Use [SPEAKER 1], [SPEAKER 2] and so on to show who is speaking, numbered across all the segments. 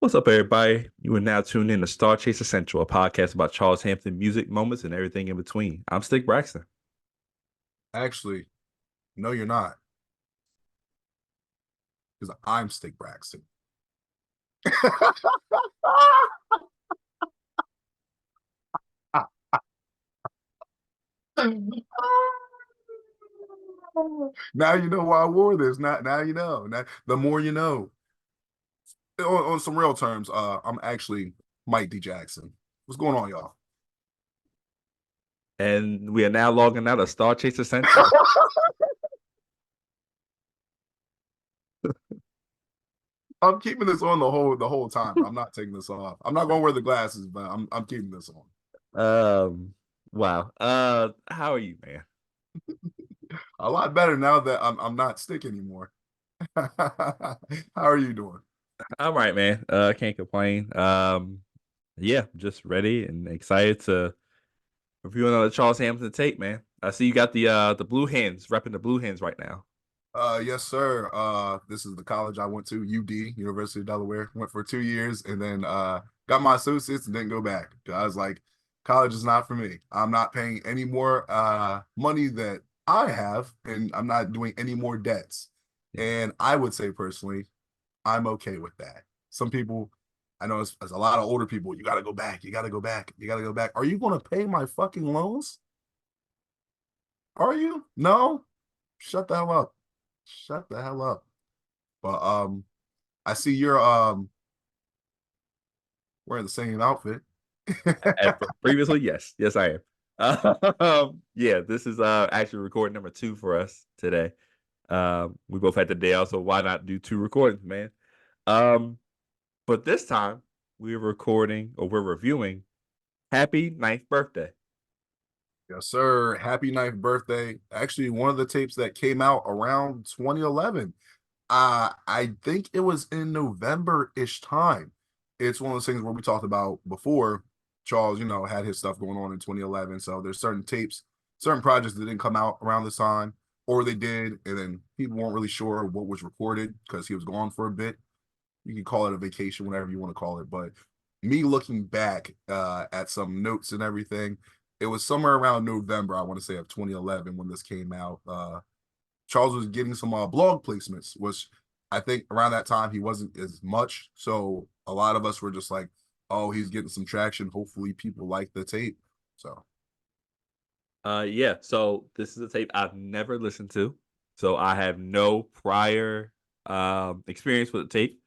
[SPEAKER 1] What's up, everybody? You are now tuned in to StarCHaser Central, a podcast about Charles Hampton music moments and everything in between. I'm Stick Braxton.
[SPEAKER 2] Actually, no, you're not, because I'm Stick Braxton. Now you know why I wore this. Now you know. Now, the more you know. On some real terms, I'm actually Mike D. Jackson. What's going on, y'all?
[SPEAKER 1] And we are now logging out of StarCHaser Central.
[SPEAKER 2] I'm keeping this on the whole time. Bro. I'm not taking this off. I'm not gonna wear the glasses, but I'm keeping this on.
[SPEAKER 1] Wow. How are you, man?
[SPEAKER 2] A lot better now that I'm not Stick anymore. How are you doing?
[SPEAKER 1] I'm right, man. Can't complain. Yeah, just ready and excited to review another Charles Hampton tape, man. I see you got the Blue Hens, repping the Blue Hens right now.
[SPEAKER 2] Yes, sir. This is the college I went to, UD, University of Delaware. Went for 2 years and then got my associates and didn't go back. I was like, college is not for me. I'm not paying any more money that I have, and I'm not doing any more debts.
[SPEAKER 1] Yeah.
[SPEAKER 2] And I would say personally, I'm okay with that. Some people, I know it's a lot of older people, you gotta go back, you gotta go back, you gotta go back. Are you gonna pay my fucking loans? Are you? No? Shut the hell up. Shut the hell up. But I see you're wearing the same outfit.
[SPEAKER 1] Previously, yes, I am. Yeah, this is actually recording number 2 for us today. We both had the day off, so why not do 2 recordings, man? But this time we're reviewing Happy Ninth Birthday.
[SPEAKER 2] Yes, sir. Happy ninth birthday. Actually, one of the tapes that came out around 2011. I think it was in November-ish time. It's one of those things where we talked about before. Charles, had his stuff going on in 2011. So there's certain tapes, certain projects that didn't come out around this time, or they did, and then people weren't really sure what was recorded because he was gone for a bit. You can call it a vacation, whatever you want to call it. But me looking back at some notes and everything, it was somewhere around November, I want to say, of 2011 when this came out. Charles was getting some blog placements, which I think around that time he wasn't as much. So a lot of us were just like, oh, he's getting some traction. Hopefully people like the tape. So
[SPEAKER 1] Yeah, so this is a tape I've never listened to. So I have no prior experience with the tape,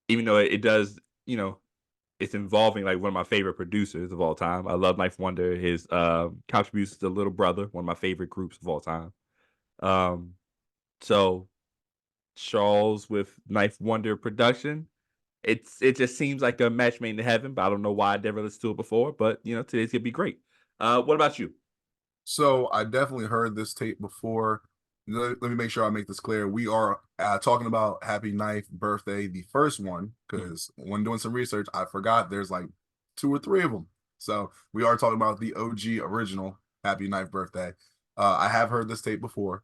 [SPEAKER 1] even though it does, it's involving like one of my favorite producers of all time. I love Knife Wonder. His contributions to Little Brother, one of my favorite groups of all time. So Charles with Knife Wonder production. It just seems like a match made in heaven, but I don't know why I never listened to it before. But today's gonna be great. What about you?
[SPEAKER 2] So I definitely heard this tape before. Let me make sure I make this clear. We are talking about Happy Ninth Birthday, the first one,
[SPEAKER 1] Mhm.
[SPEAKER 2] because when doing some research, I forgot there's like 2 or 3 of them. So we are talking about the OG original Happy Ninth Birthday. I have heard this tape before.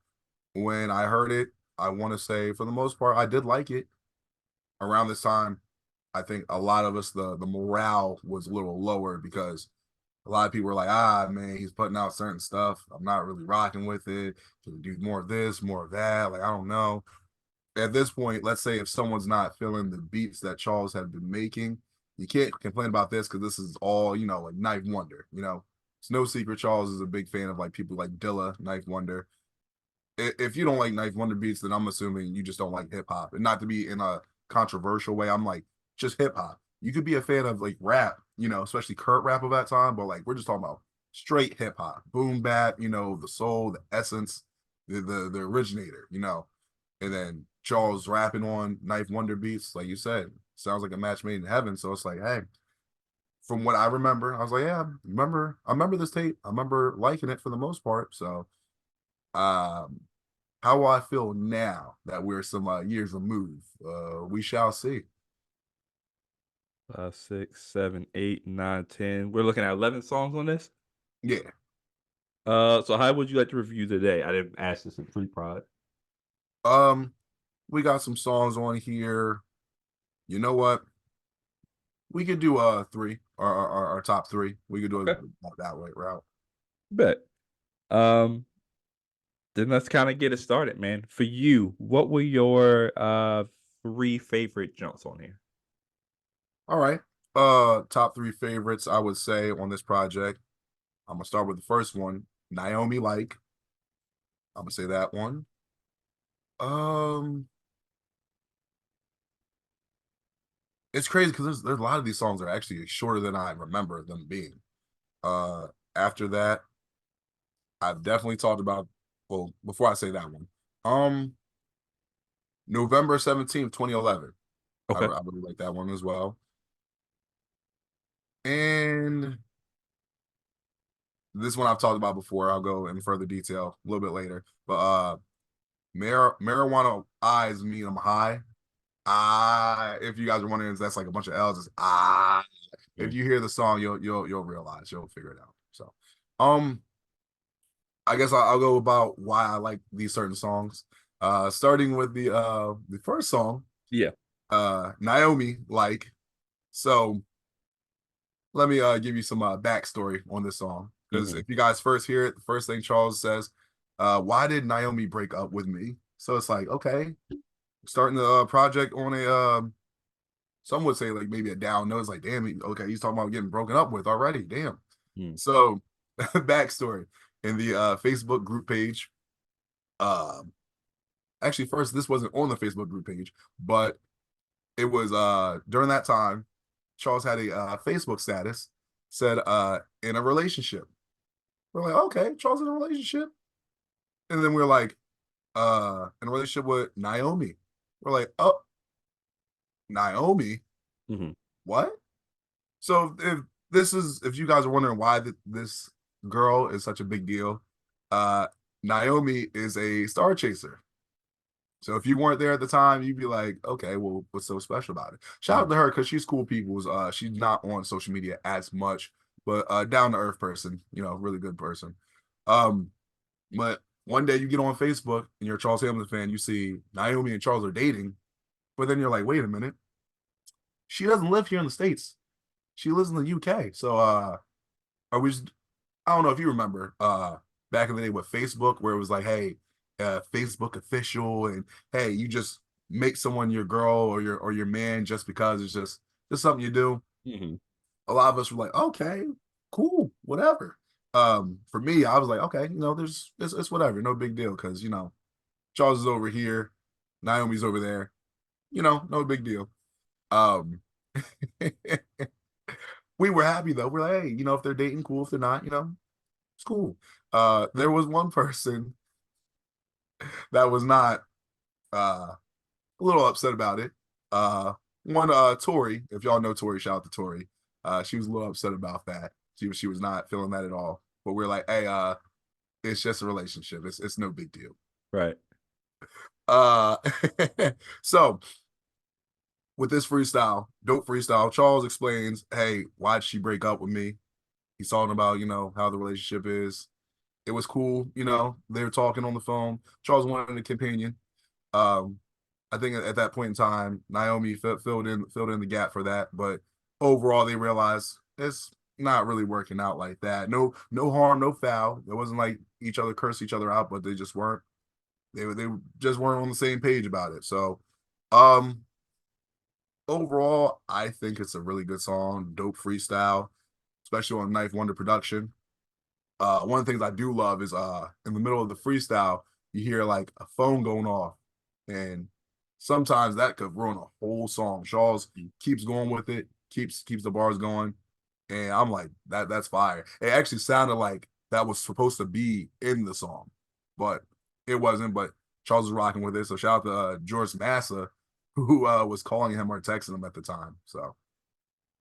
[SPEAKER 2] When I heard it, I want to say for the most part, I did like it. Around this time, I think a lot of us, the morale was a little lower because a lot of people were like, man, he's putting out certain stuff. I'm not really rocking with it. Can we do more of this, more of that? Like, I don't know. At this point, let's say if someone's not feeling the beats that Charles had been making, you can't complain about this because this is all, like Knife Wonder. It's no secret Charles is a big fan of like people like Dilla, Knife Wonder. If you don't like Knife Wonder beats, then I'm assuming you just don't like hip hop. And not to be in a controversial way, I'm like, just hip hop. You could be a fan of like rap, especially current rap of that time, but like we're just talking about straight hip hop, boom bap, the soul, the essence, the originator, and then Charles rapping on Knife Wonder beats, like you said, sounds like a match made in heaven. So it's like, hey, from what I remember, I was like, yeah, I remember this tape. I remember liking it for the most part. So um how will I feel now that we're some years removed? We shall see.
[SPEAKER 1] 5, 6, 7, 8, 9, 10. We're looking at 11 songs on this.
[SPEAKER 2] Yeah.
[SPEAKER 1] So how would you like to review today? I didn't ask this in pre-prod.
[SPEAKER 2] Um, we got some songs on here. You know what? We could do three, our top three. We could do it
[SPEAKER 1] Okay,
[SPEAKER 2] that way route.
[SPEAKER 1] bet. Um, then let's kind of get it started, man. For you, what were your three favorite jumps on here?
[SPEAKER 2] All right. Top three favorites I would say on this project. I'm gonna start with the first one, Naomi Like. I'm gonna say that one. Um, it's crazy because there's a lot of these songs that are actually shorter than I remember them being. Uh, After that, I've definitely talked about. Well, before I say that one, um, November 17th, 2011.
[SPEAKER 1] Okay.
[SPEAKER 2] I really like that one as well. And this one I've talked about before. I'll go in further detail a little bit later. But marijuana eyes mean I'm high. If you guys are wondering, that's like a bunch of L's. It's If
[SPEAKER 1] Mm.
[SPEAKER 2] you hear the song, you'll realize, you'll figure it out. So, um, I guess I'll go about why I like these certain songs. Starting with the first song,
[SPEAKER 1] Yeah.
[SPEAKER 2] Naomi like. So let me give you some backstory on this song, because
[SPEAKER 1] Hmm.
[SPEAKER 2] if you guys first hear it, the first thing Charles says, why did Naomi break up with me? So it's like, okay, starting the project on a some would say like maybe a down note. It's like, damn, okay, he's talking about getting broken up with already. Damn.
[SPEAKER 1] Mm.
[SPEAKER 2] So backstory in the Facebook group page. Um, Actually, first this wasn't on the Facebook group page, but it was during that time. Charles had a Facebook status said in a relationship. We're like, okay, Charles in a relationship, and then we're like, in a relationship with Naomi. We're like, oh, Naomi,
[SPEAKER 1] Hmm.
[SPEAKER 2] what? So if you guys are wondering why this girl is such a big deal, uh, Naomi is a star chaser. So if you weren't there at the time, you'd be like, okay, well, what's so special about it? Shout out
[SPEAKER 1] Hmm.
[SPEAKER 2] to her because she's cool people's. She's not on social media as much, but down to earth person, really good person. Um, but one day you get on Facebook and you're a Charles Hamilton fan, you see Naomi and Charles are dating, but then you're like, wait a minute, she doesn't live here in the States. She lives in the UK. So are we just, I don't know if you remember back in the day with Facebook where it was like, hey, Facebook official, and hey, you just make someone your girl or your man just because it's just something you do.
[SPEAKER 1] Hmm.
[SPEAKER 2] A lot of us were like, okay, cool, whatever. For me, I was like, okay, there's it's whatever, no big deal, because Charles is over here, Naomi's over there, no big deal. Um we were happy though. We're like, hey, if they're dating, cool. If they're not, it's cool. There was one person that was not a little upset about it. One Tori, if y'all know Tori, shout out to Tori. She was a little upset about that. She was not feeling that at all. But we're like, hey, it's just a relationship. It's no big deal.
[SPEAKER 1] Right.
[SPEAKER 2] Uh so with this freestyle, dope freestyle, Charles explains, hey, why'd she break up with me? He's talking about, how the relationship is. It was cool, they were talking on the phone. Charles wanted a companion. Um, I think at that point in time, Naomi filled in the gap for that. But overall, they realized it's not really working out like that. No harm, no foul. It wasn't like each other cursed each other out, but they just weren't. They just weren't on the same page about it. So, um, overall, I think it's a really good song, dope freestyle, especially on Knife Wonder production. One of the things I do love is in the middle of the freestyle, you hear like a phone going off, and sometimes that could ruin a whole song. Charles keeps going with it, keeps the bars going, and I'm like, that's fire. It actually sounded like that was supposed to be in the song, but it wasn't. But Charles was rocking with it. So shout out to George Massa, who was calling him or texting him at the time. So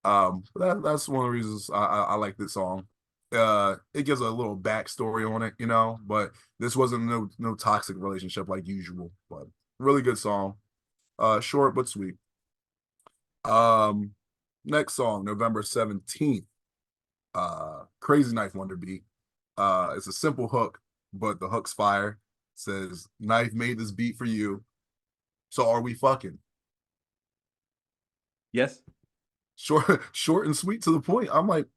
[SPEAKER 2] that's one of the reasons I like this song. It gives a little backstory on it, but this wasn't no toxic relationship like usual. But really good song. Short but sweet. Um, Next song, November 17th. Crazy Knife Wonder beat. It's a simple hook, but the hook's fire. It says Knife made this beat for you. So are we fucking?
[SPEAKER 1] Yes.
[SPEAKER 2] short and sweet to the point. I'm like,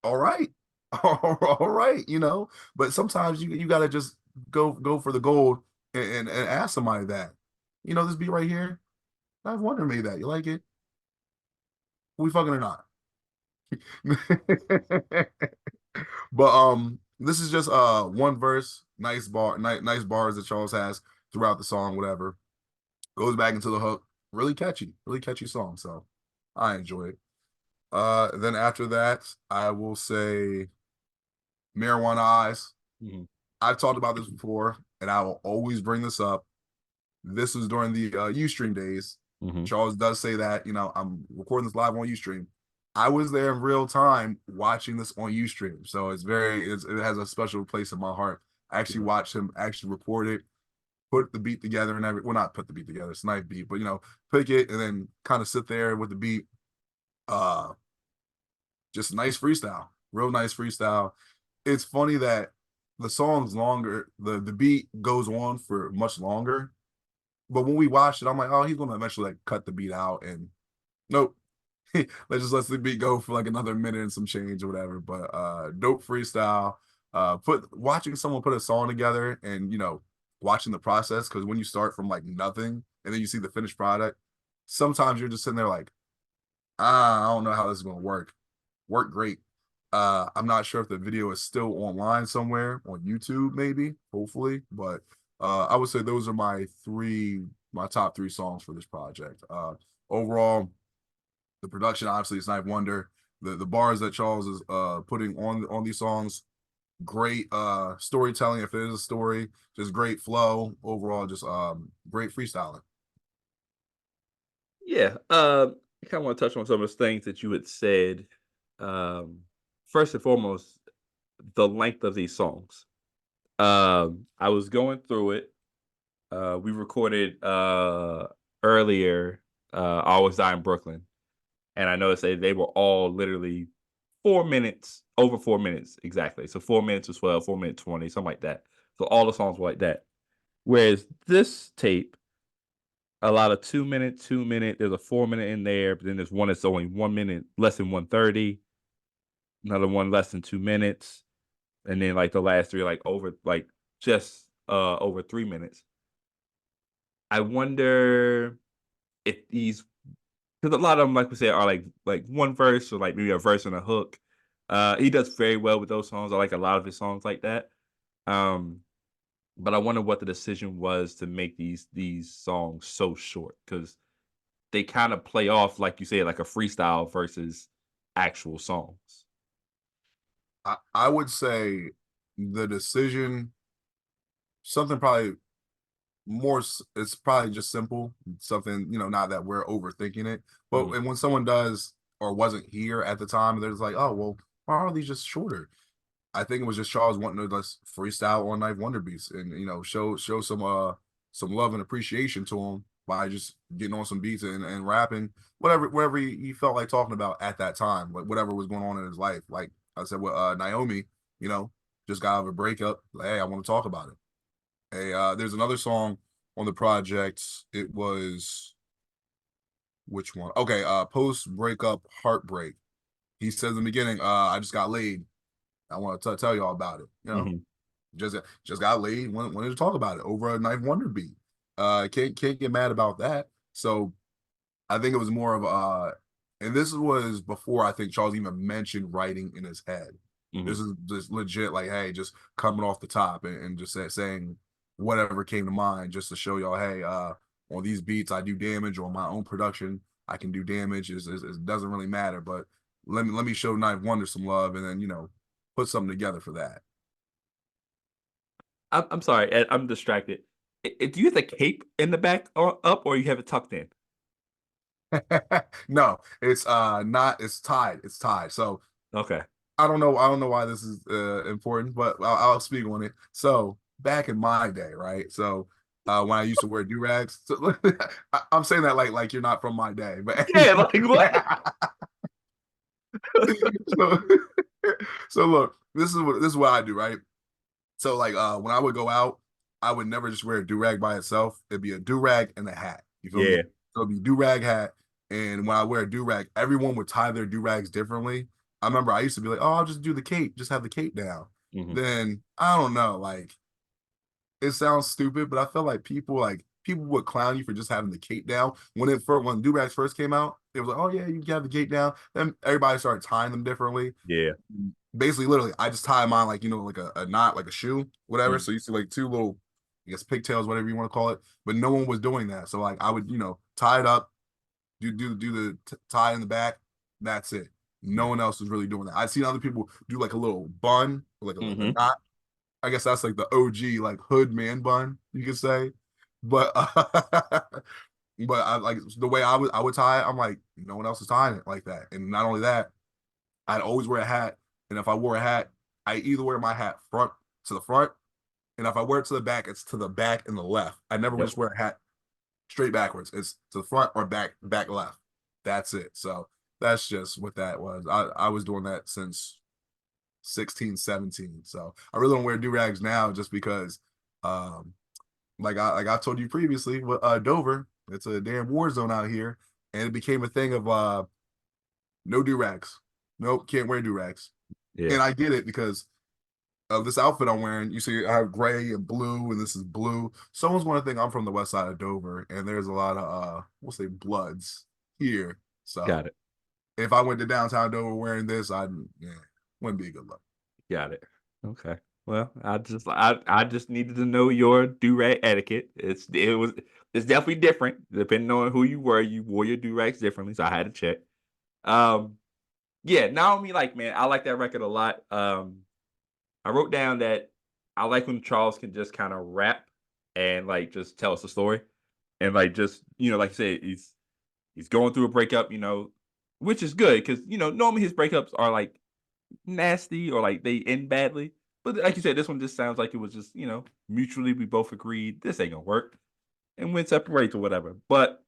[SPEAKER 2] all right, all right, But sometimes you gotta just go for the gold and ask somebody that, this beat right here. I've wonder made that. You like it? We fucking or not? But this is just one verse, nice bars that Charles has throughout the song, whatever. Goes back into the hook. Really catchy song. So I enjoy it. Then after that, I will say Marijuana Eyes.
[SPEAKER 1] Mhm,
[SPEAKER 2] I've talked about this before, and I will always bring this up. This was during the Ustream days.
[SPEAKER 1] mhm.
[SPEAKER 2] Charles does say that, I'm recording this live on Ustream. I was there in real time watching this on Ustream. So it has a special place in my heart. I actually
[SPEAKER 1] Yeah.
[SPEAKER 2] watched him actually record it, put the beat together and well, not put the beat together, it's a nice beat, but pick it and then kind of sit there with the beat. Uh just nice freestyle, real nice freestyle. It's funny that the song's longer, the beat goes on for much longer, but when we watched it, I'm like, oh, he's gonna eventually like cut the beat out, and nope. Let's just let the beat go for like another minute and some change or whatever. But dope freestyle. Put watching someone put a song together and watching the process, because when you start from like nothing and then you see the finished product, sometimes you're just sitting there like, I don't know how this is gonna work. Work great. I'm not sure if the video is still online somewhere on YouTube, maybe, hopefully, but I would say those are my top three songs for this project. Overall, the production obviously is Night Wonder. The bars that Charles is putting on these songs, great storytelling. If it is a story, just great flow. Overall, just great freestyling.
[SPEAKER 1] Yeah. I kind of want to touch on some of the things that you had said. Um, First and foremost, the length of these songs. I was going through it. We recorded earlier. I Always Die in Brooklyn, and I noticed they were all literally 4 minutes, over 4 minutes exactly. So 4 minutes as well, 4 minute 20, something like that. So all the songs were like that. Whereas this tape, a lot of 2 minute, 2 minute. There's a 4 minute in there, but then there's one that's only 1 minute, less than 130. Another one less than 2 minutes, and then like the last three, like over, like just over 3 minutes. I wonder if these, because a lot of them, like we said, are like one verse or like maybe a verse and a hook. He does very well with those songs. I like a lot of his songs like that. Um, but I wonder what the decision was to make these songs so short, because they kind of play off, like you said, like a freestyle versus actual songs.
[SPEAKER 2] I would say the decision, something probably it's probably just simple, something, not that we're overthinking it, but
[SPEAKER 1] Mhm.
[SPEAKER 2] and when someone does or wasn't here at the time, they're just like, oh well, why are these just shorter? I think it was just Charles wanting to just freestyle on Night Wonder beats and show some love and appreciation to him by just getting on some beats and rapping whatever he felt like talking about at that time, like whatever was going on in his life. Like I said with Naomi, you know, just got out of a breakup. Like, hey, I want to talk about it. Hey, there's another song on the project. It was which one? Okay, post breakup heartbreak. He says in the beginning, I just got laid. I want to tell y'all about it.
[SPEAKER 1] Mhm.
[SPEAKER 2] Just got laid. Wanted to talk about it over a Knife Wonder beat. Can't get mad about that. So I think it was more of and this was before I think Charles even mentioned writing in his head. This
[SPEAKER 1] Mhm.
[SPEAKER 2] is just legit, like, hey, just coming off the top and just saying whatever came to mind, just to show y'all, hey, on these beats I do damage, on my own production I can do damage. It doesn't really matter, but let me show Knife Wonder some love, and then put something together for that.
[SPEAKER 1] I'm sorry, Ed, I'm distracted. Do you have the cape in the back or up, or you have it tucked in?
[SPEAKER 2] No, it's not. It's tied. It's tied. So
[SPEAKER 1] Okay.
[SPEAKER 2] I don't know why this is important, but I'll speak on it. So back in my day, right? So when I used to wear do rags, so, I'm saying that like you're not from my day, but
[SPEAKER 1] Yeah, like what?
[SPEAKER 2] so so look, this is what I do, right? So like when I would go out, I would never just wear a do rag by itself. It'd be a do rag and a hat. You feel me?
[SPEAKER 1] Yeah.
[SPEAKER 2] So it'd be do rag hat. And when I wear a do rag, everyone would tie their do rags differently. I remember I used to be like, oh, I'll just do the cape, just have the cape down.
[SPEAKER 1] Mhm.
[SPEAKER 2] Then I don't know, like it sounds stupid, but I felt like people would clown you for just having the cape down. When do rags first came out, it was like, oh yeah, you can have the cape down. Then everybody started tying them differently.
[SPEAKER 1] Yeah.
[SPEAKER 2] Basically, literally, I just tie mine like like a knot, like a shoe, whatever.
[SPEAKER 1] Mhm.
[SPEAKER 2] So you see like two little, I guess pigtails, whatever you want to call it. But no one was doing that. So like I would tie it up, do the tie in the back. That's it. No
[SPEAKER 1] Mhm.
[SPEAKER 2] one else was really doing that. I've seen other people do like a little bun, like a
[SPEAKER 1] Mhm.
[SPEAKER 2] knot. I guess that's like the OG like hood man bun, you could say. But but I like the way I would tie it. I'm like no one else is tying it like that. And not only that, I'd always wear a hat. And if I wore a hat, I either wear my hat front to the front, and if I wear it to the back, it's to the back and the left. I never would
[SPEAKER 1] Yep.
[SPEAKER 2] just wear a hat straight backwards. It's to the front or back left. That's it. So that's just what that was. I was doing that since 16, 17. So I really don't wear do rags now just because um like I told you previously with Dover, it's a damn war zone out here, and it became a thing of no do rags. Nope, can't wear do rags.
[SPEAKER 1] Yeah.
[SPEAKER 2] And I get it because of this outfit I'm wearing. You see, I have gray and blue, and this is blue. Someone's going to think I'm from the west side of Dover, and there's a lot of we'll say bloods here. So
[SPEAKER 1] Got it.
[SPEAKER 2] if I went to downtown Dover wearing this, I'd yeah, wouldn't be a good look.
[SPEAKER 1] Got it. Okay. Well, I just needed to know your do-rag etiquette. It's definitely different depending on who you were. You wore your do-rags differently, so I had to check. Um, yeah, Naomi, like, man, I like that record a lot. I wrote down that I like when Charles can just kind of rap and like just tell us a story. And like just, like you said, he's going through a breakup, which is good because normally his breakups are like nasty or like they end badly. But like you said, this one just sounds like it was just, mutually we both agreed this ain't gonna work and went separates or whatever. But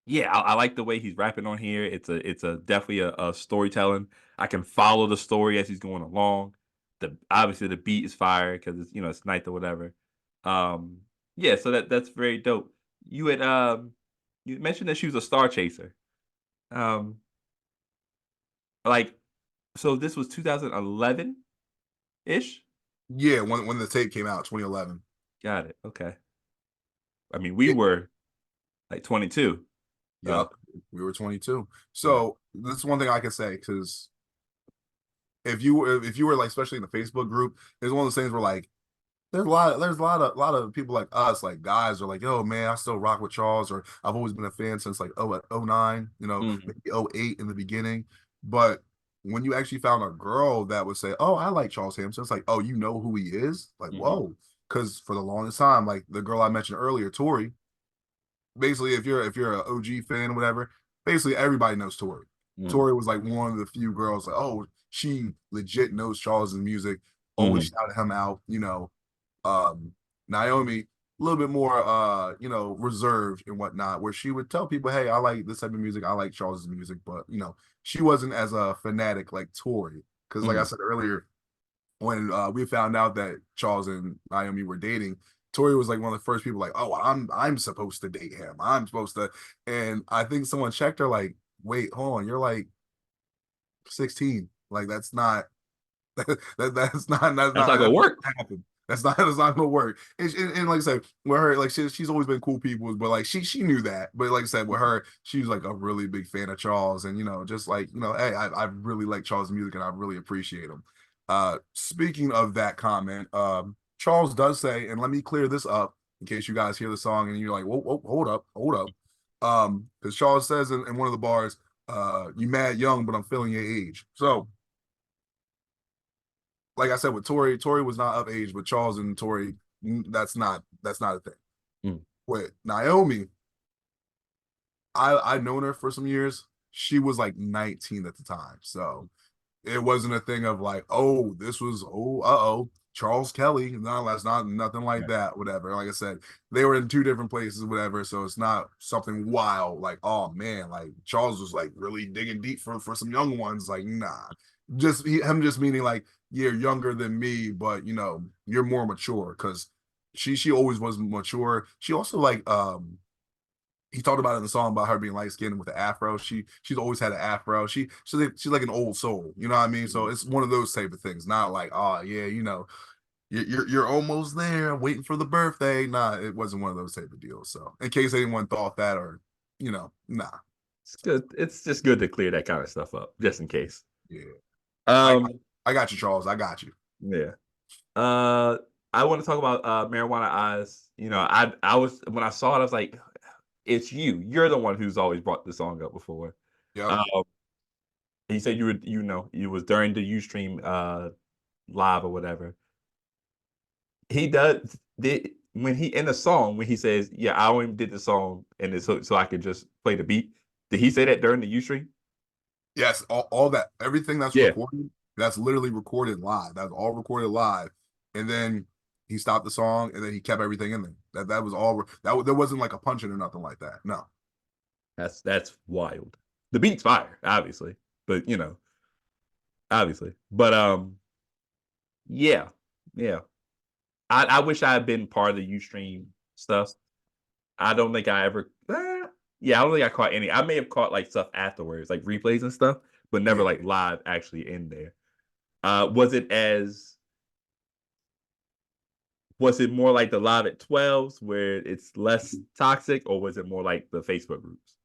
[SPEAKER 1] yeah, I like the way he's rapping on here. It's a definitely a storytelling. I can follow the story as he's going along. The obviously the beat is fire because it's night or whatever. Um yeah, so that's very dope. You mentioned that she was a star chaser. Um like so this was 2011 ish.
[SPEAKER 2] Yeah, when the tape came out, 2011.
[SPEAKER 1] Got it. Okay. I mean, we
[SPEAKER 2] Yeah,
[SPEAKER 1] were like 22. So,
[SPEAKER 2] yep, we were 22.
[SPEAKER 1] yeah.
[SPEAKER 2] So that's one thing I can say because if you were like especially in the Facebook group, it's one of those things where like there's a lot of people like us, like guys are like, yo, man, I still rock with Charles, or I've always been a fan since like oh 09,
[SPEAKER 1] Mhm,
[SPEAKER 2] maybe oh 08 in the beginning. But when you actually found a girl that would say, oh, I like Charles Hampson, it's like, oh, you know who he is? Like,
[SPEAKER 1] mhm,
[SPEAKER 2] whoa. Because for the longest time, like the girl I mentioned earlier, Tori, basically if you're an OG fan or whatever, basically everybody knows Tori.
[SPEAKER 1] mhm,
[SPEAKER 2] Tori was like one of the few girls like, oh, she legit knows Charles's music, always
[SPEAKER 1] mhm,
[SPEAKER 2] shouted him out, um Naomi a little bit more reserved and whatnot, where she would tell people, hey, I like this type of music, I like Charles's music, but she wasn't as a fanatic like Tori. Because like I
[SPEAKER 1] mhm,
[SPEAKER 2] said earlier, when we found out that Charles and Naomi were dating, Tori was like one of the first people like, oh, I'm supposed to date him. I'm supposed to. And I think someone checked her like, wait, hold on, you're like 16. Like that's not
[SPEAKER 1] That's not gonna
[SPEAKER 2] that's not
[SPEAKER 1] work.
[SPEAKER 2] gonna happen. That's not gonna work. And like I said, with her, like she's always been cool people, but like she knew that. But like I said, with her, she was like a really big fan of Charles, and just like hey, I really like Charles' music, and I really appreciate him. Speaking of that comment, Charles does say, and let me clear this up in case you guys hear the song and you're like, whoa, whoa, hold up. Because Charles says in one of the bars, you mad young, but I'm feeling your age. So like I said with Tori was not of age, but Charles and Tori, that's not a thing.
[SPEAKER 1] Mm,
[SPEAKER 2] With Naomi, I'd known her for some years. She was like 19 at the time, so it wasn't a thing of like, oh, this was Charles Kelly. No, that's not nothing like
[SPEAKER 1] yeah,
[SPEAKER 2] that. Whatever. Like I said, they were in two different places, whatever. So it's not something wild. Like, oh man, like Charles was like really digging deep for some young ones. Like, nah, him just meaning like you're younger than me, but you're more mature because she always was mature. She also like he talked about it in the song about her being light skinned with the afro. She's always had an afro. She's like an old soul. You know what I mean? So
[SPEAKER 1] Mhm.
[SPEAKER 2] it's one of those type of things. Not like, oh yeah, you know, you're almost there, waiting for the birthday. Nah, it wasn't one of those type of deals. So in case anyone thought that, or you know, nah.
[SPEAKER 1] It's good. It's just good to clear that kind of stuff up, just in case.
[SPEAKER 2] Yeah. I
[SPEAKER 1] Um,
[SPEAKER 2] I got you, Charles. I got you.
[SPEAKER 1] yeah. Uh, I want to talk about Marijuana Eyes. I was when I saw it, I was like, it's you. You're the one who's always brought the song up before.
[SPEAKER 2] Yep.
[SPEAKER 1] Um, he said you would, it was during the Ustream live or whatever. He does did when he in the song when he says, "Yeah, I only did the song and it's so I could just play the beat." Did he say that during the Ustream?
[SPEAKER 2] Yes, all that everything that's
[SPEAKER 1] Yeah,
[SPEAKER 2] recorded, that's literally recorded live. That's all recorded live. And then he stopped the song and then he kept everything in there. That was all there wasn't like a punching or nothing like that. No.
[SPEAKER 1] that's wild. The beat's fire, obviously, but obviously, but yeah, yeah. I wish I had been part of the Ustream stuff. I don't think I ever. Yeah, I don't think I caught any. I may have caught like stuff afterwards, like replays and stuff, but never
[SPEAKER 2] Yeah.
[SPEAKER 1] like live actually in there. Was it more like the live at 12s where it's less toxic, or was it more like the Facebook groups?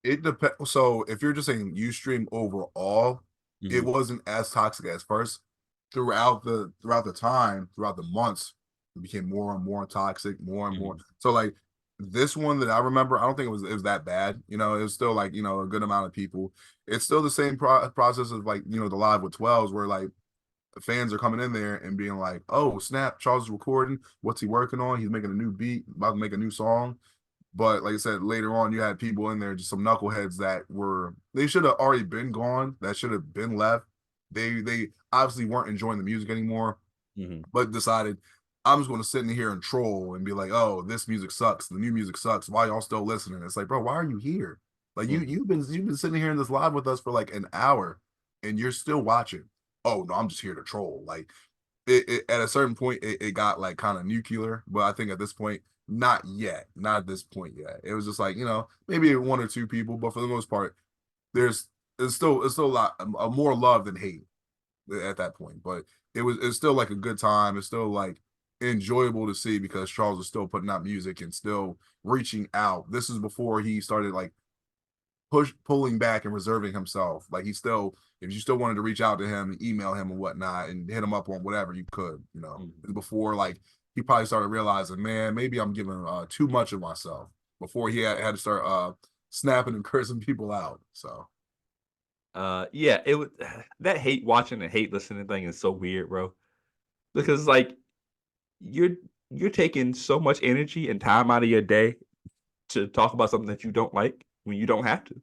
[SPEAKER 2] It depends. So if you're just saying Ustream overall, it
[SPEAKER 1] Mhm,
[SPEAKER 2] wasn't as toxic as first. Throughout the months, it became more and more toxic, more and more.
[SPEAKER 1] mhm,
[SPEAKER 2] So like this one that I remember, I don't think it was that bad. You know, it was still like, you know, a good amount of people. It's still the same process of like, you know, the live with 12s where like fans are coming in there and being like, oh, snap, Charles is recording. What's he working on? He's making a new beat, about to make a new song. But like I said, later on, you had people in there, just some knuckleheads that they should have already been gone, that should have been left. They obviously weren't enjoying the music anymore,
[SPEAKER 1] mhm,
[SPEAKER 2] but decided I'm just going to sit in here and troll and be like, oh, this music sucks. The new music sucks. Why y'all still listening? It's like, bro, why are you here? Like
[SPEAKER 1] mhm.
[SPEAKER 2] you've been sitting here in this live with us for like an hour and you're still watching. Oh no, I'm just here to troll. Like at a certain point it got like kind of nuclear, but I think at this point not yet, not at this point yet. It was just like, you know, maybe one or two people, but for the most part there's it's still a lot more love than hate at that point. But it's still like a good time. It's still like enjoyable to see because Charles is still putting out music and still reaching out. This is before he started like pulling back and reserving himself. Like he still, if you still wanted to reach out to him and email him and whatnot and hit him up on whatever you could, you know,
[SPEAKER 1] Mhm.
[SPEAKER 2] before like he probably started realizing, man, maybe I'm giving too much of myself before he had to start snapping and cursing people out. So
[SPEAKER 1] Yeah, it would that hate watching and hate listening thing is so weird, bro. Because like you're you're taking so much energy and time out of your day to talk about something that you don't like when you don't have to.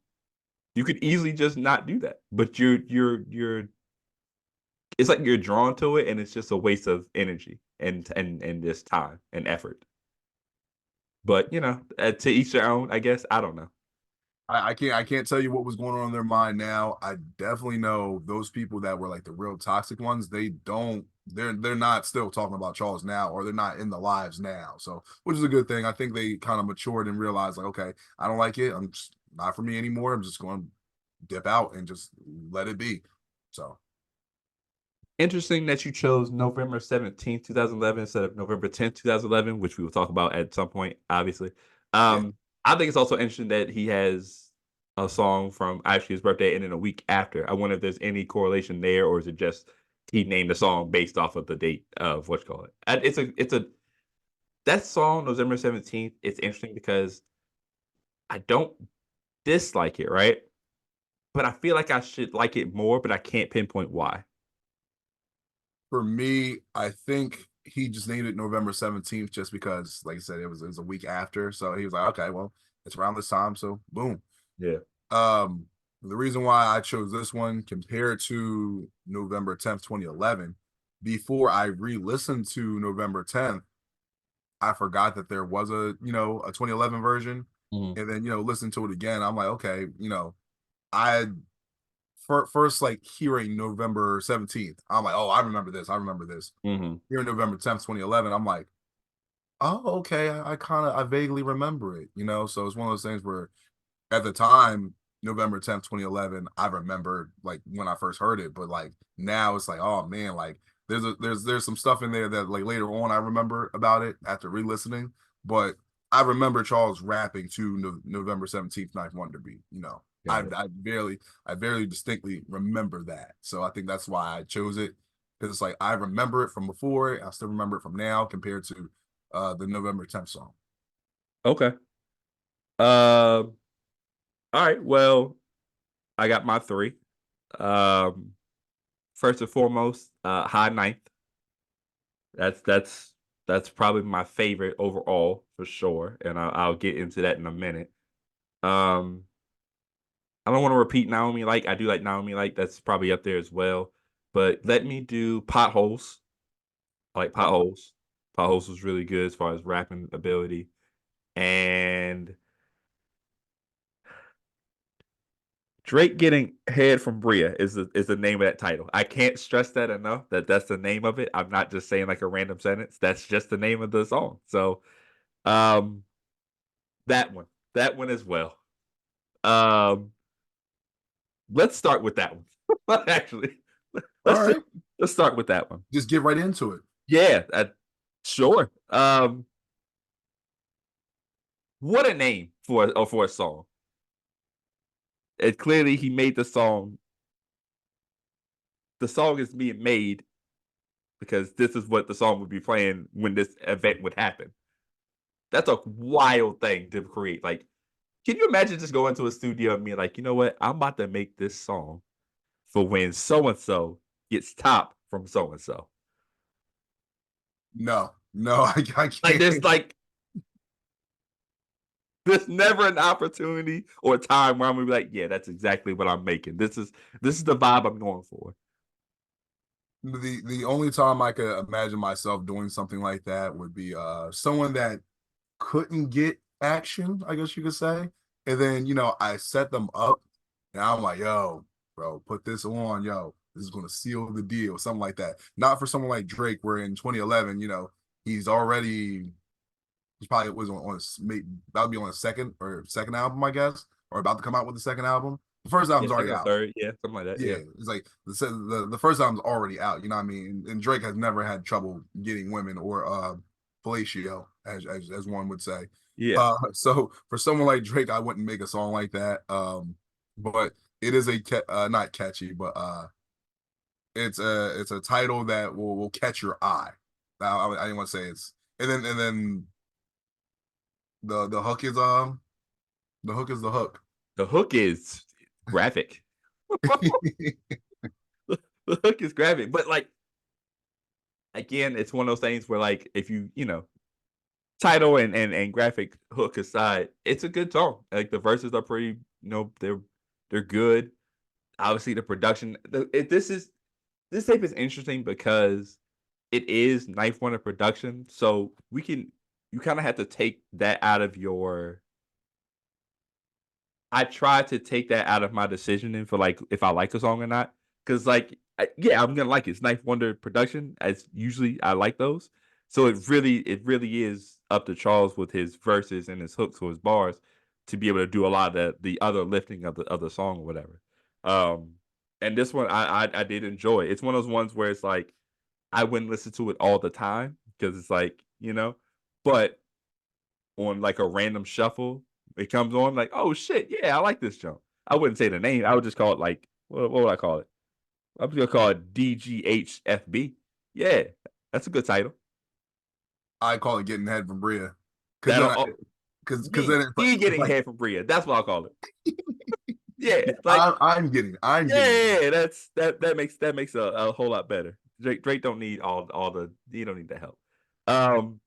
[SPEAKER 1] You could easily just not do that, but you're it's like you're drawn to it, and it's just a waste of energy and just time and effort. But to each their own, I guess. I don't know.
[SPEAKER 2] I can't tell you what was going on in their mind now. I definitely know those people that were like the real toxic ones, they're not still talking about Charles now, or they're not in the lives now. So which is a good thing. I think they kind of matured and realized like, okay, I don't like it. I'm just not for me anymore. I'm just going to dip out and just let it be. So
[SPEAKER 1] Interesting that you chose November 17th, 2011 instead of November 10th, 2011, which we will talk about at some point, obviously.
[SPEAKER 2] yeah,
[SPEAKER 1] I think it's also interesting that he has a song from actually his birthday and then a week after. I wonder if there's any correlation there, or is it just he named the song based off of the date of what you call it. It's a that song November 17th. It's interesting because I don't dislike it, right? But I feel like I should like it more, but I can't pinpoint why.
[SPEAKER 2] for me, I think he just named it November 17th just because, like I said, it was a week after. So he was like, okay, well, it's around this time. So boom.
[SPEAKER 1] Yeah.
[SPEAKER 2] Um, the reason why I chose this one compared to November 10th, 2011, before I re-listened to November 10th, I forgot that there was a 2011 version.
[SPEAKER 1] Mhm.
[SPEAKER 2] And then, listen to it again. I'm like, okay, I first like hearing November 17th, I'm like, oh, I remember this. I remember this.
[SPEAKER 1] Mhm.
[SPEAKER 2] Here November 10th, 2011, I'm like, Oh, okay. I vaguely remember it, you know. So it's one of those things where at the time, November 10th, 2011, I remember like when I first heard it, but like now it's like, oh man, like there's some stuff in there that like later on I remember about it after re-listening, but I remember Charles rapping to November 17th, Ninth Wonder beat, you know. I
[SPEAKER 1] Got it.
[SPEAKER 2] I barely I very distinctly remember that. So I think that's why I chose it. Because it's like I remember it from before, I still remember it from now compared to the November 10th song.
[SPEAKER 1] Okay. All right. Well, I got my three. Um, First and foremost, High Ninth. That's probably my favorite overall for sure, and I'll get into that in a minute. Um, I don't want to repeat Naomi like I do like Naomi like that's probably up there as well, but let me do Potholes. I like
[SPEAKER 2] Okay.
[SPEAKER 1] Potholes. Potholes was really good as far as rapping ability, and Drake getting head from Bria is the name of that title. I can't stress that enough that that's the name of it. I'm not just saying like a random sentence. That's just the name of the song. So, um, that one, that one as well. Um, let's start with that one. Actually,
[SPEAKER 2] All
[SPEAKER 1] let's just,
[SPEAKER 2] right.
[SPEAKER 1] let's start with that one.
[SPEAKER 2] Just get right into it.
[SPEAKER 1] Yeah, sure. What a name for a song. It clearly he made the song. The song is being made because this is what the song would be playing when this event would happen. That's a wild thing to create. Like, can you imagine just going to a studio and being like, you know what? I'm about to make this song for when so and so gets top from so and so.
[SPEAKER 2] No, no, I
[SPEAKER 1] Like,
[SPEAKER 2] can't.
[SPEAKER 1] there's never an opportunity or a time where I'm gonna be like, yeah, that's exactly what I'm making. This is the vibe I'm going for.
[SPEAKER 2] The only time I could imagine myself doing something like that would be someone that couldn't get action, I guess you could say. And then, you know, I set them up and I'm like, yo, bro, put this on, yo, this is gonna seal the deal, something like that. Not for someone like Drake, where in 2011, you know, he's already he's probably was on that would be on his second album, I guess, or about to come out with the second album. The first
[SPEAKER 1] Yeah,
[SPEAKER 2] album's already
[SPEAKER 1] second or
[SPEAKER 2] out.
[SPEAKER 1] third, yeah, something like that.
[SPEAKER 2] Yeah,
[SPEAKER 1] Yeah,
[SPEAKER 2] it's like the first album's already out. You know what I mean? And Drake has never had trouble getting women or fellatio, as one would say.
[SPEAKER 1] yeah.
[SPEAKER 2] So for someone like Drake, I wouldn't make a song like that. But it is not catchy, but it's a title that will catch your eye. Now I didn't want to say it's and then the hook is the hook is the hook.
[SPEAKER 1] The hook is graphic. The hook is graphic, but like again, it's one of those things where like if you title and graphic hook aside, it's a good song. Like the verses are pretty, they're good. Obviously, the production. This tape is interesting because it is Knife Wonder production, so you kind of have to take that out of your. I try to take that out of my decisioning for like if I like a song or not, because like yeah, I'm gonna like it. It's Knife Wonder production, as usually I like those. So it really is up to Charles with his verses and his hooks or his bars to be able to do a lot of the other lifting of the song or whatever. Um, and this one I did enjoy. It's one of those ones where it's like I wouldn't listen to it all the time because it's like but on like a random shuffle. It comes on like, oh shit, yeah, I like this jump. I wouldn't say the name. I would just call it like what would I call it? I'm just gonna call it DGHFB. Yeah, that's a good title.
[SPEAKER 2] I call it getting head from Bria, because then
[SPEAKER 1] That'll
[SPEAKER 2] I because
[SPEAKER 1] D
[SPEAKER 2] then
[SPEAKER 1] D
[SPEAKER 2] it's
[SPEAKER 1] getting
[SPEAKER 2] like
[SPEAKER 1] head from Bria. That's what I'll call it. Yeah,
[SPEAKER 2] yeah,
[SPEAKER 1] like
[SPEAKER 2] I'm getting
[SPEAKER 1] yeah, that makes a whole lot better. Drake don't need all the he don't need the help. Um,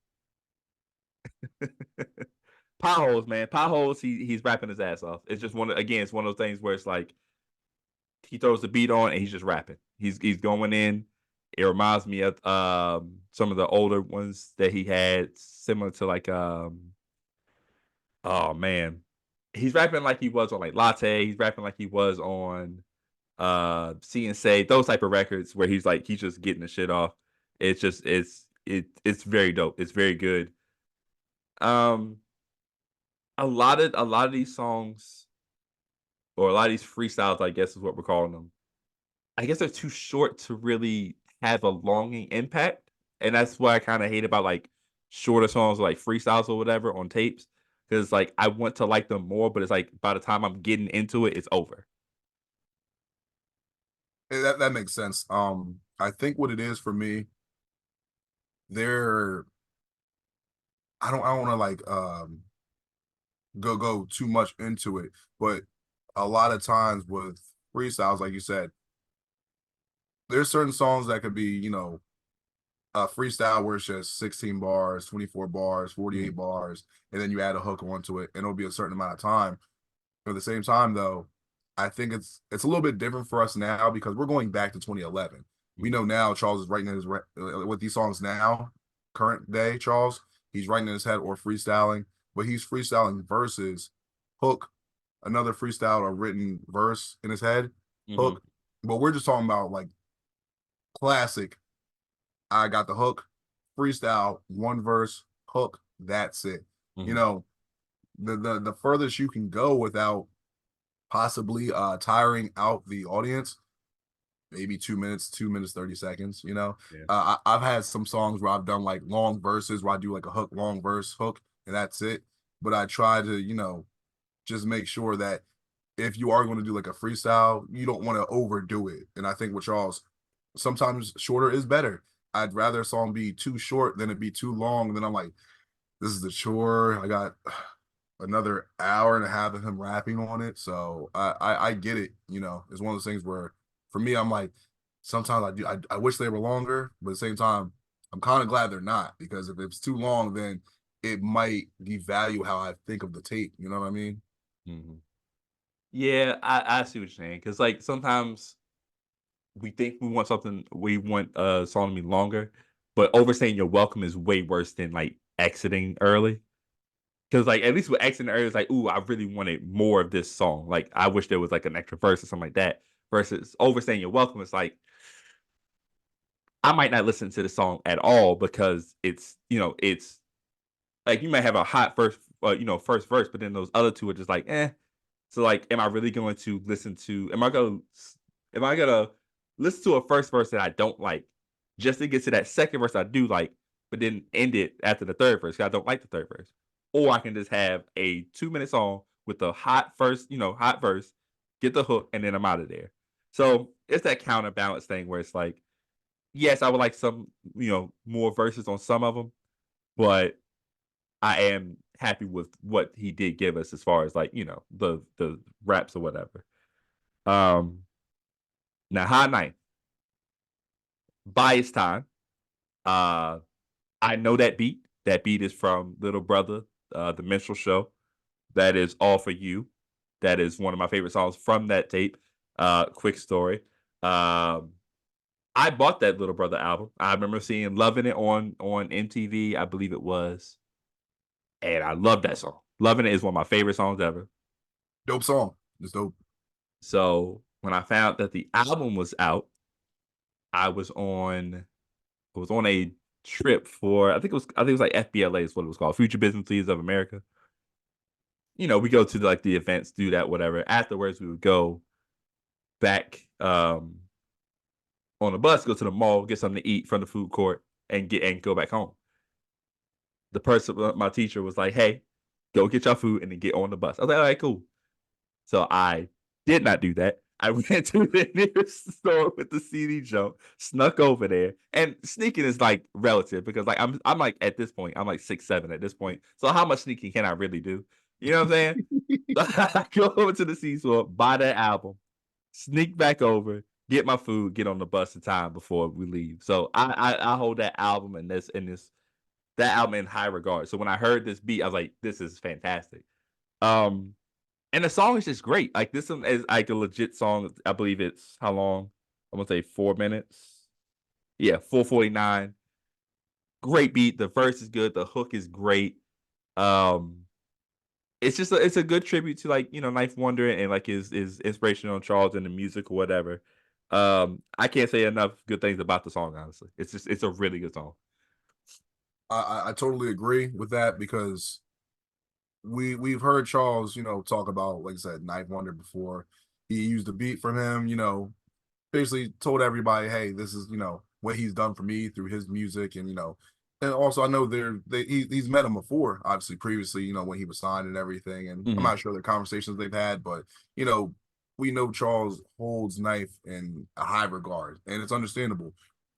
[SPEAKER 1] potholes, man, potholes. He's rapping his ass off. It's just it's one of those things where it's like he throws the beat on and he's just rapping. He's going in. It reminds me of some of the older ones that he had, similar to like oh man, he's rapping like he was on like Latte. He's rapping like he was on See and Say, those type of records where he's just getting the shit off. It's just it's very dope. It's very good. Um, a lot of these songs or a lot of these freestyles, I guess is what we're calling them. I guess they're too short to really have a longing impact, and that's what I kinda hate about, like, shorter songs, like freestyles or whatever on tapes, because like, I want to like them more, but it's like, by the time I'm getting into it, it's over.
[SPEAKER 2] That makes sense. I think what it is for me, there I don't want to like go too much into it, but a lot of times with freestyles, like you said, there's certain songs that could be, a freestyle where it's just 16 bars, 24 bars, 48
[SPEAKER 1] Mhm,
[SPEAKER 2] bars, and then you add a hook onto it, and it'll be a certain amount of time. At the same time, though, I think it's a little bit different for us now because we're going back to 2011. We
[SPEAKER 1] mhm,
[SPEAKER 2] know now Charles is writing in his with these songs now, current day Charles. He's writing in his head or freestyling, but he's freestyling verses, hook, another freestyle or written verse in his head,
[SPEAKER 1] mhm,
[SPEAKER 2] hook. But we're just talking about like classic. I got the hook, freestyle, one verse, hook. That's it. You
[SPEAKER 1] mhm,
[SPEAKER 2] know, the furthest you can go without possibly tiring out the audience, maybe 2 minutes, 2 minutes 30 seconds.
[SPEAKER 1] yeah,
[SPEAKER 2] I've had some songs where I've done like long verses where I do like a hook, long verse, hook, and that's it. But I try to just make sure that if you are going to do like a freestyle, you don't want to overdo it. And I think with Charles, sometimes shorter is better. I'd rather a song be too short than it be too long. And then I'm like, this is the chore. I got another hour and a half of him rapping on it. So I get it. It's one of those things where for me, I'm like, sometimes I wish they were longer, but at the same time, I'm kind of glad they're not because if it's too long, then it might devalue how I think of the tape. You know what I mean?
[SPEAKER 1] mhm. Yeah, I see what you're saying, because like, sometimes we want a song to be longer, but overstaying your welcome is way worse than, like, exiting early. Because like, at least with exiting early, it's like, "Ooh, I really wanted more of this song." Like, I wish there was, like, an extra verse or something like that, versus overstaying your welcome, it's like, I might not listen to the song at all because it's like, you might have a hot first verse, but then those other 2 are just like, "Eh." So, like, am I really going to listen to am I gonna listen to a first verse that I don't like just to get to that second verse I do like, but then end it after the 3rd verse 'cause I don't like the 3rd verse? Or I can just have a 2-minute song with a hot verse, get the hook, and then I'm out of there. So, it's that counterbalance thing where it's like, yes, I would like some, more verses on some of them, but I am happy with what he did give us as far as, like, the raps or whatever. Um, Now High Ninth, by its time, uh, I know that beat. That beat is from Little Brother, The Minstrel Show. That is All For You. That is one of my favorite songs from that tape. Quick story. Um, I bought that Little Brother album. I remember seeing Loving It on MTV, I believe it was, and I love that song. Loving It is one of my favorite songs ever.
[SPEAKER 2] Dope song. It's dope.
[SPEAKER 1] So when I found that the album was out, I was on a trip for I think it was like FBLA is what it was called, Future Business Leaders of America. We go to like the events, do that, whatever. Afterwards, we would go back on the bus, go to the mall, get something to eat from the food court, and go back home. My teacher was like, "Hey, go get your food and then get on the bus." I was like, "All right, cool." So I did not do that. I went to the nearest store with the CD jump, snuck over there, and sneaking is like relative because like I'm like at this point I'm like 6'7" at this point. So how much sneaking can I really do? You know what I'm saying? I go over to the CD store, buy that album, sneak back over, get my food, get on the bus in time before we leave. So I hold that album and this that album in high regard. So when I heard this beat, I was like, this is fantastic. Um, and the song is just great. Like this one is like a legit song. I believe it's how long? I'm gonna say 4 minutes. Yeah, 4:49. Great beat. The verse is good. The hook is great. Um, it's a good tribute to like Knife Wonder and like his inspiration on Charles and the music or whatever. I can't say enough good things about the song. Honestly, it's a really good song.
[SPEAKER 2] I totally agree with that because we've heard Charles, talk about, like I said, Knife Wonder before. He used a beat from him, basically told everybody, hey, this is what he's done for me through his music, and also I know he's met him before, obviously previously, when he was signed and everything, and I'm
[SPEAKER 1] Hmm.
[SPEAKER 2] not sure the conversations they've had, but you know, we know Charles holds Knife in a high regard, and it's understandable.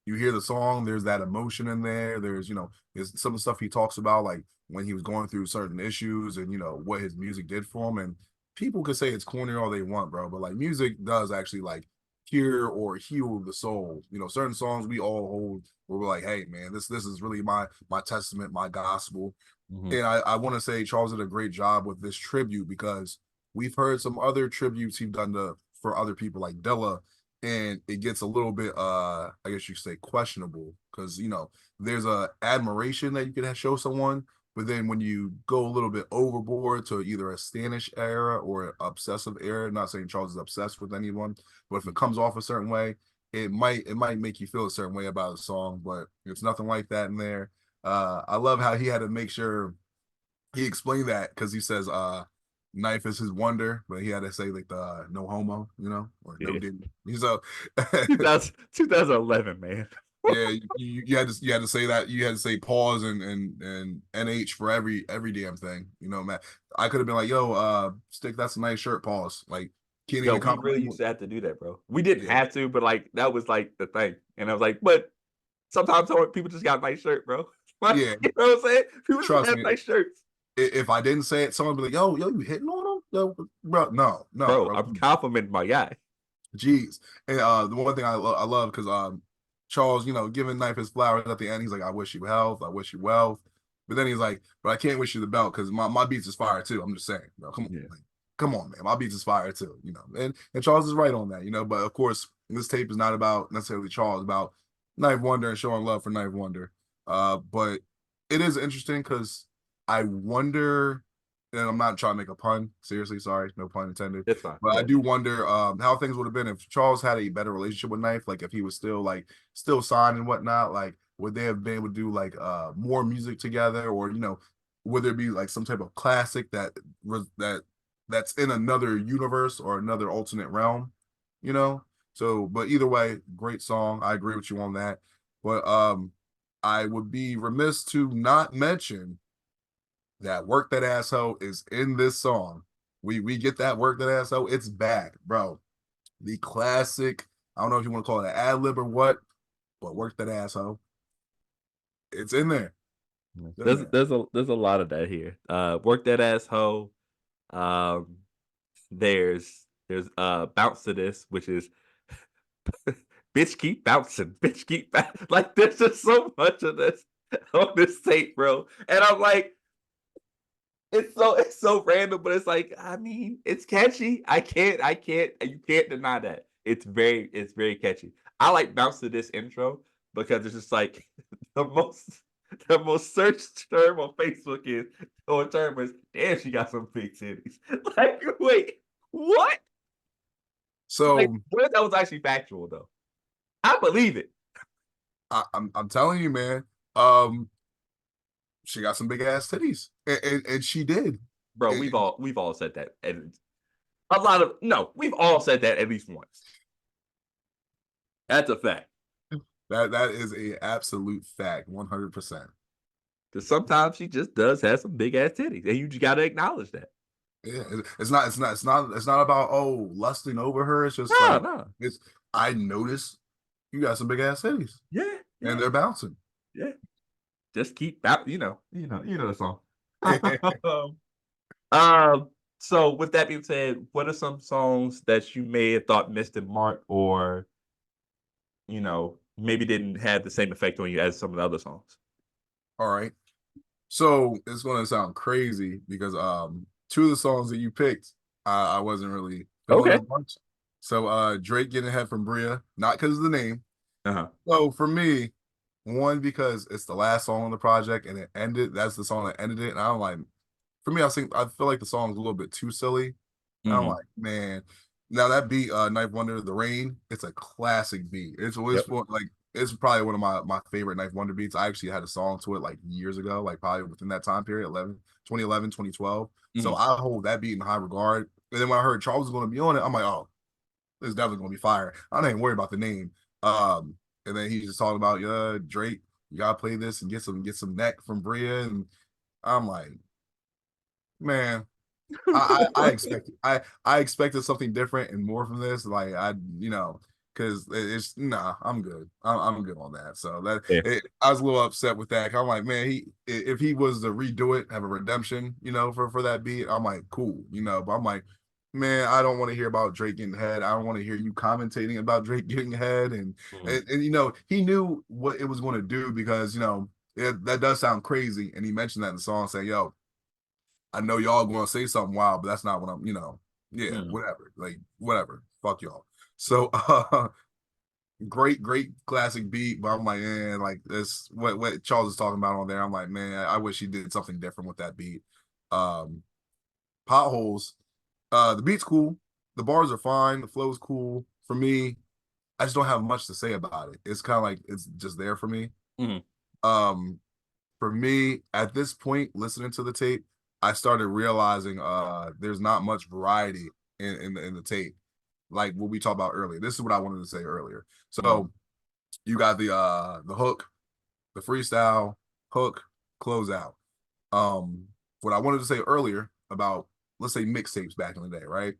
[SPEAKER 2] You hear the song, there's that emotion in there. There's some of the stuff he talks about, like when he was going through certain issues, and what his music did for him. And people could say it's corny all they want, bro, but like music does actually like cure or heal the soul. Certain songs we all hold where we're like, hey man, this is really my testament, my gospel.
[SPEAKER 1] Hmm.
[SPEAKER 2] And I want to say Charles did a great job with this tribute because we've heard some other tributes he's done for other people like Dilla, and it gets a little bit I guess you could say questionable because there's a admiration that you can show someone, but then when you go a little bit overboard to either a Stanish era or an obsessive era, not saying Charles is obsessed with anyone, but if it comes off a certain way, it might make you feel a certain way about a song, but it's nothing like that in there. I love how he had to make sure he explained that because he says knife is his wonder, but he had to say like the no homo, or no
[SPEAKER 1] Yeah.
[SPEAKER 2] diddy. So
[SPEAKER 1] 2011, man.
[SPEAKER 2] yeah, you had to say that. You had to say pause and nh for every damn thing. Man. I could have been like, yo, stick, that's a nice shirt, pause. Like can't
[SPEAKER 1] Yo,
[SPEAKER 2] even
[SPEAKER 1] we really
[SPEAKER 2] compliment
[SPEAKER 1] used
[SPEAKER 2] you.
[SPEAKER 1] to have to do that, bro. We didn't
[SPEAKER 2] Yeah,
[SPEAKER 1] have to, but like that was like the thing. And I was like, but sometimes people just got a nice shirt, bro. Like,
[SPEAKER 2] yeah.
[SPEAKER 1] you know what I'm saying? People just
[SPEAKER 2] Trust
[SPEAKER 1] have
[SPEAKER 2] me.
[SPEAKER 1] nice shirts.
[SPEAKER 2] If I didn't say it, someone would be like, yo, you hitting on him? Yo, bro, no,
[SPEAKER 1] Bro,
[SPEAKER 2] bro.
[SPEAKER 1] I'm complimenting my guy.
[SPEAKER 2] Jeez. And the one thing I love because Charles, giving Knife his flowers at the end, he's like, I wish you health, I wish you wealth. But then he's like, but I can't wish you the belt because my beats is fire too. I'm just saying, bro, come on,
[SPEAKER 1] Yeah.
[SPEAKER 2] like, come on, man. My beats is fire too, And Charles is right on that, But of course, this tape is not about necessarily Charles, it's about Knife Wonder and showing love for Knife Wonder. But it is interesting because I wonder, and I'm not trying to make a pun. Seriously, sorry, no pun intended.
[SPEAKER 1] It's fine.
[SPEAKER 2] But I
[SPEAKER 1] Yeah.
[SPEAKER 2] do wonder how things would have been if Charles had a better relationship with Knife, like if he was still signed and whatnot, like would they have been able to do like more music together, or would there be like some type of classic that's in another universe or another alternate realm, you know? So, but either way, great song. I agree with you on that. But I would be remiss to not mention that work that asshole is in this song. We get that work that asshole. It's back, bro. The classic. I don't know if you want to call it an ad lib or what, but work that asshole. It's in there. It's in there.
[SPEAKER 1] There's a lot of that here. Work that asshole. Um, there's bounce to this, which is bitch keep bouncing, bitch keep like there's just so much of this on this tape, bro. And I'm like, it's so random, but it's like, I mean, it's catchy. You can't deny that. It's very catchy. I like bounce to this intro because it's just like the most the most searched term on Facebook is or term is damn, she got some big titties. Like, wait, what? Like,
[SPEAKER 2] So
[SPEAKER 1] what if that was actually factual though? I believe it.
[SPEAKER 2] I'm telling you, man. Um, she got some big ass titties, and she did.
[SPEAKER 1] Bro,
[SPEAKER 2] And
[SPEAKER 1] we've all said that. And a lot of no, we've all said that at least once. That's a fact.
[SPEAKER 2] that is a absolute fact, 100%.
[SPEAKER 1] Because sometimes she just does have some big ass titties, and you just gotta acknowledge that.
[SPEAKER 2] Yeah, it's not about lusting over her. It's just
[SPEAKER 1] No,
[SPEAKER 2] like
[SPEAKER 1] no,
[SPEAKER 2] it's. I noticed you got some big ass titties,
[SPEAKER 1] yeah,
[SPEAKER 2] and
[SPEAKER 1] yeah,
[SPEAKER 2] they're bouncing.
[SPEAKER 1] yeah. Just keep out, you know the song. um. So with that being said, what are some songs that you may have thought missed the mark, or maybe didn't have the same effect on you as some of the other songs?
[SPEAKER 2] All right, so it's gonna sound crazy because two of the songs that you picked, I wasn't really feeling
[SPEAKER 1] Okay.
[SPEAKER 2] as much. So Drake getting ahead from Bria, not because of the name.
[SPEAKER 1] Uh huh.
[SPEAKER 2] So for me, one because it's the last song on the project and it ended. That's the song that ended it, and I'm like, for me, I feel like the song's a little bit too silly. I'm
[SPEAKER 1] Hmm.
[SPEAKER 2] like, man. Now that beat, Knife Wonder, The Rain, it's a classic beat. It's
[SPEAKER 1] Yep.
[SPEAKER 2] for like it's probably one of my favorite Knife Wonder beats. I actually had a song to it like years ago, like probably within that time period, 2011, 2012. So
[SPEAKER 1] Mhm.
[SPEAKER 2] I hold that beat in high regard. And then when I heard Charles was going to be on it, I'm like, oh, this is definitely going to be fire. I didn't even worry about the name. Um, and then he's just talking about, yeah, Drake, you gotta play this and get some neck from Bria, and I'm like, man, I expected I expected something different and more from this. Like because it's nah, I'm good. I'm good on that. So
[SPEAKER 1] Yeah.
[SPEAKER 2] I was a little upset with that. I'm like, man, if he was to redo it, have a redemption, for that beat, I'm like, cool, But I'm like, man, I don't want to hear about Drake getting head. I don't want to hear you commentating about Drake getting head, and
[SPEAKER 1] Mhm.
[SPEAKER 2] and he knew what it was going to do because that does sound crazy, and he mentioned that in the song, saying, yo. I know y'all going to say something wild, but that's not what yeah,
[SPEAKER 1] Mhm.
[SPEAKER 2] whatever. Like, whatever. Fuck y'all. So, great classic beat, but I'm like, man, like this, what Charles is talking about on there. I'm like, man, I wish he did something different with that beat. Um, Potholes, the beat's cool. The bars are fine. The flow's cool. For me, I just don't have much to say about it. It's kind of like it's just there for me.
[SPEAKER 1] Mhm.
[SPEAKER 2] Um, for me, at this point, listening to the tape, I started realizing there's not much variety in the tape, like what we talked about earlier. This is what I wanted to say earlier.
[SPEAKER 1] Mhm.
[SPEAKER 2] So you got the hook, the freestyle, hook, closeout. Um, what I wanted to say earlier about, let's say, mixtapes back in the day, right?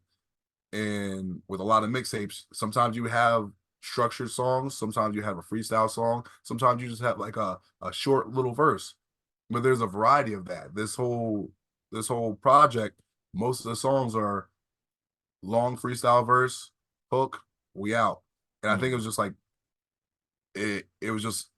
[SPEAKER 2] And with a lot of mixtapes, sometimes you have structured songs, sometimes you have a freestyle song, sometimes you just have like a short little verse, but there's a variety of that. This whole project, most of the songs are long freestyle verse, hook, we out. And I think it
[SPEAKER 1] Mhm.
[SPEAKER 2] was just like it was just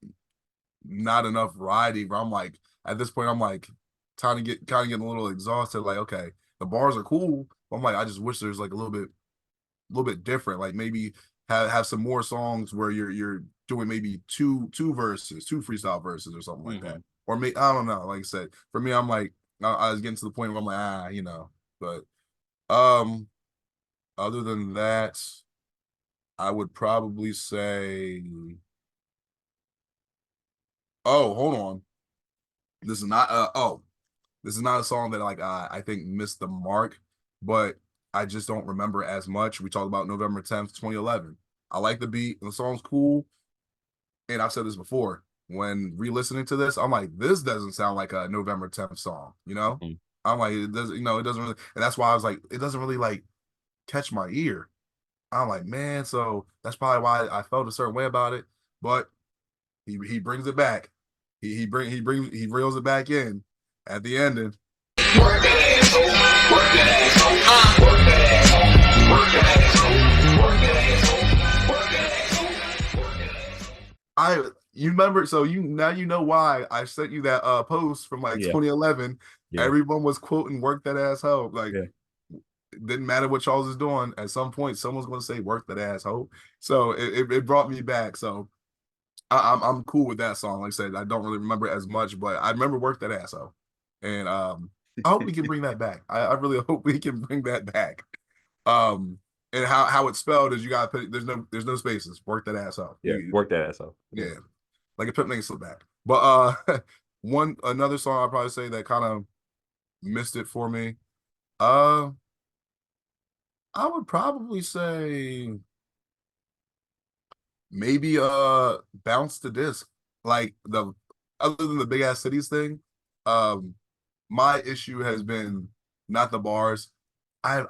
[SPEAKER 2] not enough variety. Where I'm like, at this point, I'm like, kind of getting a little exhausted. Like, okay, the bars are cool. But I'm like, I just wish there's like a little bit different. Like maybe have some more songs where you're doing maybe two verses, two freestyle verses or something like that.
[SPEAKER 1] Mhm.
[SPEAKER 2] Or I don't know. Like I said, for me, I'm like I was getting to the point where I'm like But um, other than that, I would probably say, oh, hold on, this is not this is not a song that like I think missed the mark, but I just don't remember as much. We talked about November 10th, 2011. I like the beat, and the song's cool. And I've said this before, when re-listening to this, I'm like, this doesn't sound like a November 10th song.
[SPEAKER 1] Mhm.
[SPEAKER 2] I'm like, it doesn't really, and that's why I was like, it doesn't really like catch my ear. I'm like, man, so that's probably why I felt a certain way about it. But he brings it back. He reels it back in at the ending. I You remember, so you know why I sent you that post from like
[SPEAKER 1] Yeah.
[SPEAKER 2] 2011.
[SPEAKER 1] Yeah.
[SPEAKER 2] Everyone was quoting "work that asshole." Like,
[SPEAKER 1] Yeah.
[SPEAKER 2] it didn't matter what Charles is doing. At some point, someone's going to say "work that asshole." So it brought me back. So I'm cool with that song. Like I said, I don't really remember as much, but I remember "work that asshole," and I hope we can bring that back. I really hope we can bring that back. Um, and how it's spelled is, you got to put, there's no spaces. Work that ass out.
[SPEAKER 1] Yeah. Work that ass off. Yeah.
[SPEAKER 2] Yeah, like a pimp named Slipback. But one another song I'd probably say that kind of missed it for me. Uh, I would probably say maybe Bounce the Disc. Like, the other than the big ass cities thing, um, my issue has been not the bars. I've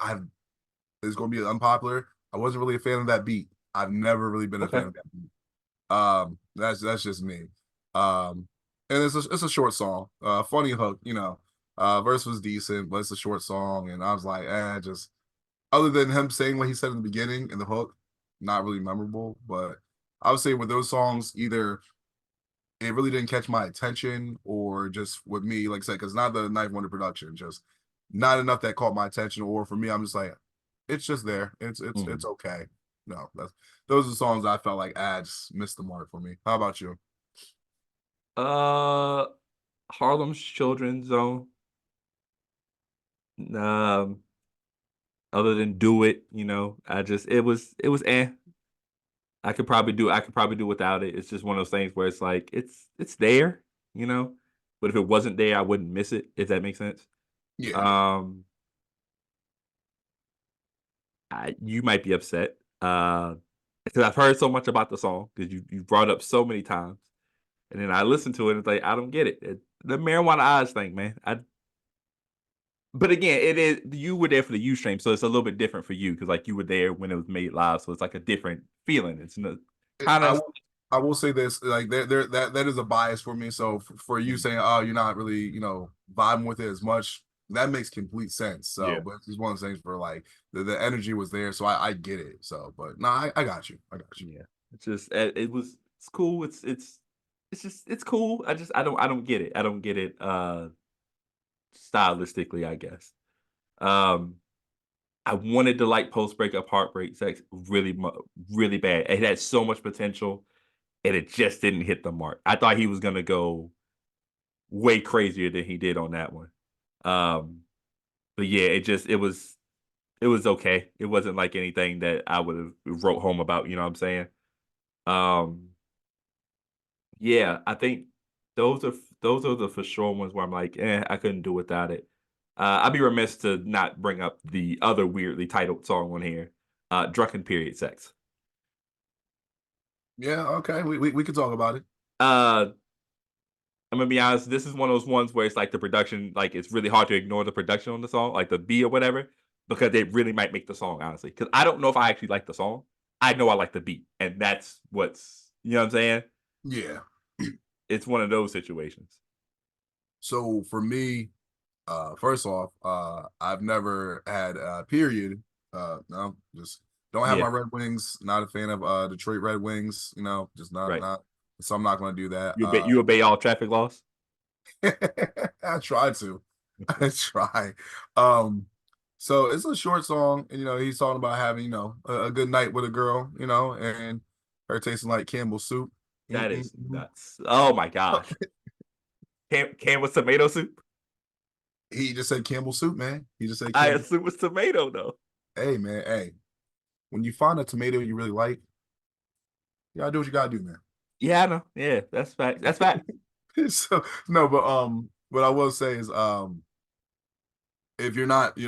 [SPEAKER 2] It's gonna be unpopular. I wasn't really a fan of that beat. I've never really been a fan
[SPEAKER 1] Okay.
[SPEAKER 2] of that beat. That's just me. And it's a short song. Funny hook. Verse was decent, but it's a short song, and I was like, just other than him saying what he said in the beginning and the hook, not really memorable. But I would say with those songs, either it really didn't catch my attention, or just with me, like I said, because not the Knife Wonder production, just not enough that caught my attention. Or for me, I'm just like, it's just there. It's
[SPEAKER 1] Mhm.
[SPEAKER 2] okay. No, those are songs I felt like just missed the mark for me. How about you?
[SPEAKER 1] Uh, Harlem's Children's Zone. Um, Other than Do It, I just it was I could probably do without it. It's just one of those things where it's like it's there, you know. But if it wasn't there, I wouldn't miss it, if that makes sense.
[SPEAKER 2] Yeah.
[SPEAKER 1] Um you might be upset. Because I've heard so much about the song because you brought up so many times. And then I listened to it and it's like, I don't get it. The marijuana eyes thing, man. But again, it is you were there for the U stream, so it's a little bit different for you because like you were there when it was made live, so it's like a different feeling. It's kind
[SPEAKER 2] I
[SPEAKER 1] of
[SPEAKER 2] will I will say this, like that is a bias for me. So for you saying, oh, you're not really, vibing with it as much, that makes complete sense. So,
[SPEAKER 1] yeah,
[SPEAKER 2] but it's one of the things for like the energy was there, so I get it. So, but no, I got you. I got you.
[SPEAKER 1] yeah. It's just it's cool. It's just it's cool. I don't get it. I don't get it stylistically, I guess. Um I wanted to like post breakup heartbreak sex really bad. It had so much potential and it just didn't hit the mark. I thought he was gonna go way crazier than he did on that one. Um, but yeah, it was okay. It wasn't like anything that I would have wrote home about. You know what I'm saying? Um, yeah, I think those are the for sure ones where I'm like, I couldn't do without it. I'd be remiss to not bring up the other weirdly titled song on here, "Drunken Period Sex."
[SPEAKER 2] Yeah, okay. We can talk about it.
[SPEAKER 1] Uh, I'm gonna be honest. This is one of those ones where it's like the production, like it's really hard to ignore the production on the song, like the beat or whatever, because it really might make the song honestly. Because I don't know if I actually like the song. I know I like the beat, and that's what's you know what I'm saying.
[SPEAKER 2] Yeah.
[SPEAKER 1] It's one of those situations.
[SPEAKER 2] So for me, first off, I've never had a period. No, just don't have
[SPEAKER 1] Yeah,
[SPEAKER 2] my Red Wings. Not a fan of Detroit Red Wings. Just not
[SPEAKER 1] right.
[SPEAKER 2] not. So I'm not going to do that.
[SPEAKER 1] You obey all traffic laws.
[SPEAKER 2] I try to. I try. Um, so it's a short song, and he's talking about having a good night with a girl, and her tasting like Campbell soup.
[SPEAKER 1] That is
[SPEAKER 2] Mm-mm-mm.
[SPEAKER 1] nuts. Oh my gosh. Can with tomato soup?
[SPEAKER 2] He just said Campbell soup, man. He just said
[SPEAKER 1] I
[SPEAKER 2] Campbell.
[SPEAKER 1] assume it's tomato though.
[SPEAKER 2] Hey, man. Hey, when you find a tomato you really like, you gotta do what you gotta do, man.
[SPEAKER 1] Yeah, I know. Yeah, that's fact. That's fact.
[SPEAKER 2] So no, but what I will say is if you're not,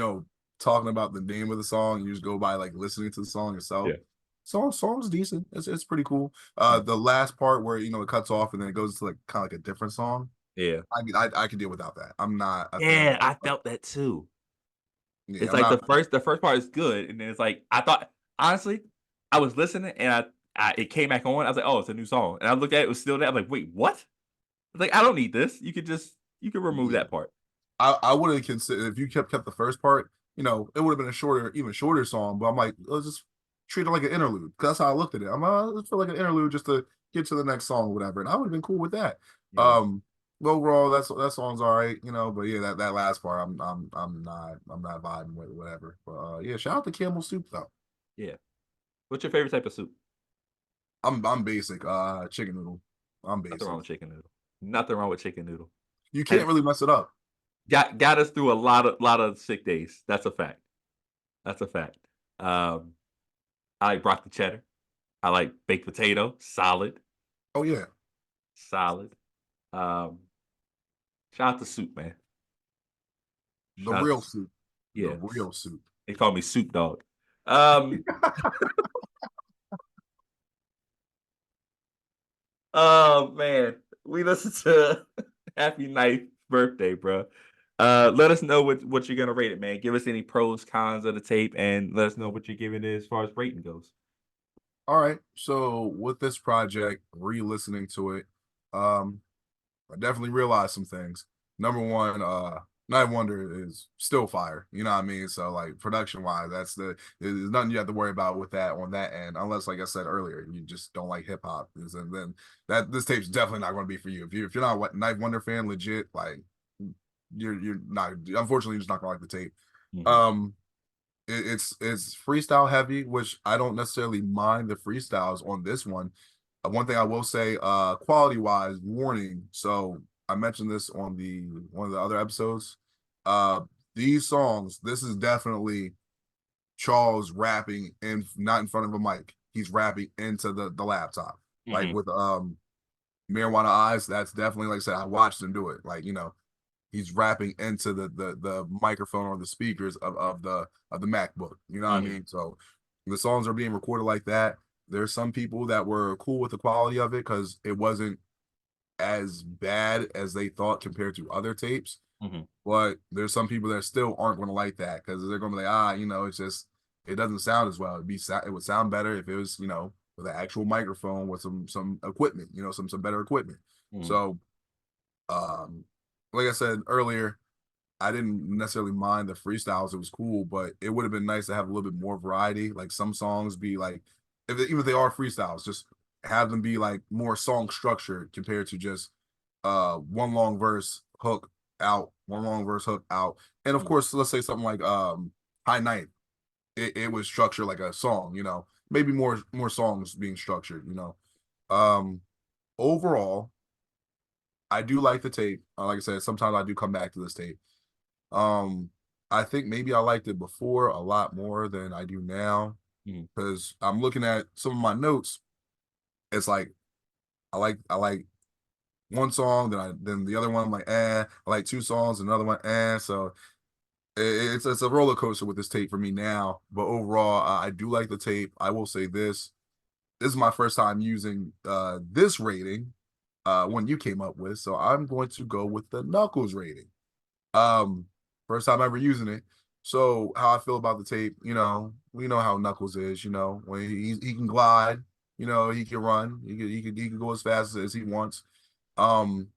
[SPEAKER 2] talking about the name of the song, you just go by like listening to the song itself.
[SPEAKER 1] Yeah.
[SPEAKER 2] Song's decent. It's pretty cool.
[SPEAKER 1] Mhm.
[SPEAKER 2] The last part where it cuts off and then it goes to like kind of like a different song.
[SPEAKER 1] Yeah.
[SPEAKER 2] I can deal without that. I'm not a fan
[SPEAKER 1] Yeah, I
[SPEAKER 2] of.
[SPEAKER 1] felt that too.
[SPEAKER 2] Yeah,
[SPEAKER 1] It's
[SPEAKER 2] I'm
[SPEAKER 1] like
[SPEAKER 2] not.
[SPEAKER 1] the first part is good, and then it's like I thought honestly, I was listening and I it came back on. I was like, oh, it's a new song, and I looked at it, it was still there. I'm like, wait, what? I was like, I don't need this. You could remove
[SPEAKER 2] Yeah,
[SPEAKER 1] that part.
[SPEAKER 2] I would have considered if you kept the first part. It would have been a shorter, even shorter song. But I'm like, let's just treat it like an interlude. 'Cause that's how I looked at it. I'm let's feel like an interlude just to get to the next song or whatever. And I would have been cool with that.
[SPEAKER 1] Yeah,
[SPEAKER 2] Overall, that song's all right. But yeah, that last part, I'm not vibing with whatever. But yeah, shout out to Campbell Soup though.
[SPEAKER 1] yeah. What's your favorite type of soup?
[SPEAKER 2] I'm basic. Chicken noodle. I'm
[SPEAKER 1] Nothing wrong
[SPEAKER 2] basic.
[SPEAKER 1] with chicken noodle. Nothing wrong with chicken noodle.
[SPEAKER 2] You
[SPEAKER 1] Has
[SPEAKER 2] can't really mess it up.
[SPEAKER 1] got us through a lot of sick days. That's a fact. That's a fact. Um, I like broccoli cheddar. I like baked potato. Solid,
[SPEAKER 2] Oh yeah,
[SPEAKER 1] solid. Um, shout out to soup, man.
[SPEAKER 2] the
[SPEAKER 1] Shout out to
[SPEAKER 2] real
[SPEAKER 1] soup.
[SPEAKER 2] soup. The
[SPEAKER 1] Yes.
[SPEAKER 2] real soup.
[SPEAKER 1] They call me Soup Dog. Um, oh man, we listened to Happy Ninth Birthday, bro. Let us know what you're gonna rate it, man. Give us any pros, cons of the tape, and let us know what you're giving it as far as rating goes.
[SPEAKER 2] All right. So with this project, re-listening to it, um, I definitely realized some things. Number one, Night Wonder is still fire. You know what I mean? So like production wise, there's nothing you have to worry about with that on that end, unless like I said earlier, you just don't like hip hop. And then that this tape's definitely not going to be for you. If you're not a Night Wonder fan, legit, like you're not. Unfortunately, you're just not going to like the tape.
[SPEAKER 1] Mhm.
[SPEAKER 2] Um, it's freestyle heavy, which I don't necessarily mind the freestyles on this one. One thing I will say, quality wise, warning. So I mentioned this on the one of the other episodes. Uh, these songs, this is definitely Charles rapping and not in front of a mic. he's rapping into the laptop. Like
[SPEAKER 1] Mhm.
[SPEAKER 2] with Marijuana Eyes, that's definitely, like I said, I watched him do it. Like, he's rapping into the microphone or the speakers of the MacBook. You know what I
[SPEAKER 1] Mhm.
[SPEAKER 2] mean? So the songs are being recorded like that. There's some people that were cool with the quality of it because it wasn't as bad as they thought compared to other tapes.
[SPEAKER 1] Mhm.
[SPEAKER 2] But there's some people that still aren't going to like that because they're going to be like, it's just it doesn't sound as well. It would sound better if it was, with an actual microphone with some equipment, some better equipment.
[SPEAKER 1] Mhm.
[SPEAKER 2] So, like I said earlier, I didn't necessarily mind the freestyles. It was cool, but it would have been nice to have a little bit more variety. Like some songs be like, even if they are freestyles, just have them be like more song structured compared to just one long verse hook out, one long verse hook out. And of
[SPEAKER 1] Mhm.
[SPEAKER 2] course, let's say something like High Night. It was structured like a song, maybe more songs being structured, Um overall, I do like the tape. Like I said, sometimes I do come back to this tape. Um, I think maybe I liked it before a lot more than I do now
[SPEAKER 1] Mhm.
[SPEAKER 2] because I'm looking at some of my notes. It's like I like one song, then the other one I'm like, I like two songs, another one, So it's a roller coaster with this tape for me now. But overall, I do like the tape. I will say this: this is my first time using this rating, one you came up with, so I'm going to go with the Knuckles rating. Um, First time ever using it. So how I feel about the tape, we know how Knuckles is. When he can glide, he can run, he can go as fast as he wants. Um,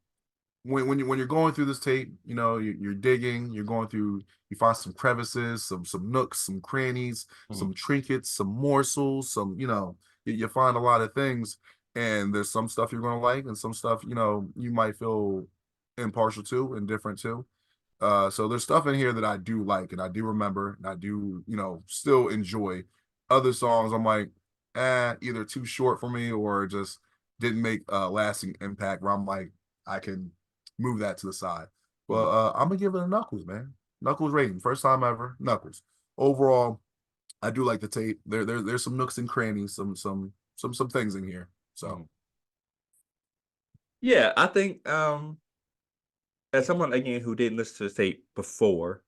[SPEAKER 2] when you're going through this tape, you're digging, you're going through, you find some crevices, some nooks, some crannies,
[SPEAKER 1] Mhm.
[SPEAKER 2] some trinkets, some morsels, you find a lot of things, and there's some stuff you're gonna like, and some stuff you might feel impartial to, indifferent to. So there's stuff in here that I do like and I do remember and I do, still enjoy. Other songs I'm like, either too short for me or just didn't make a lasting impact where I'm like, I can move that to the side. But
[SPEAKER 1] Mhm.
[SPEAKER 2] I'm gonna give it a Knuckles, man. Knuckles rating, first time ever, Knuckles. Overall, I do like the tape. There's some nooks and crannies, some things in here. So
[SPEAKER 1] Mhm. Yeah, I think as someone again who didn't listen to the tape before,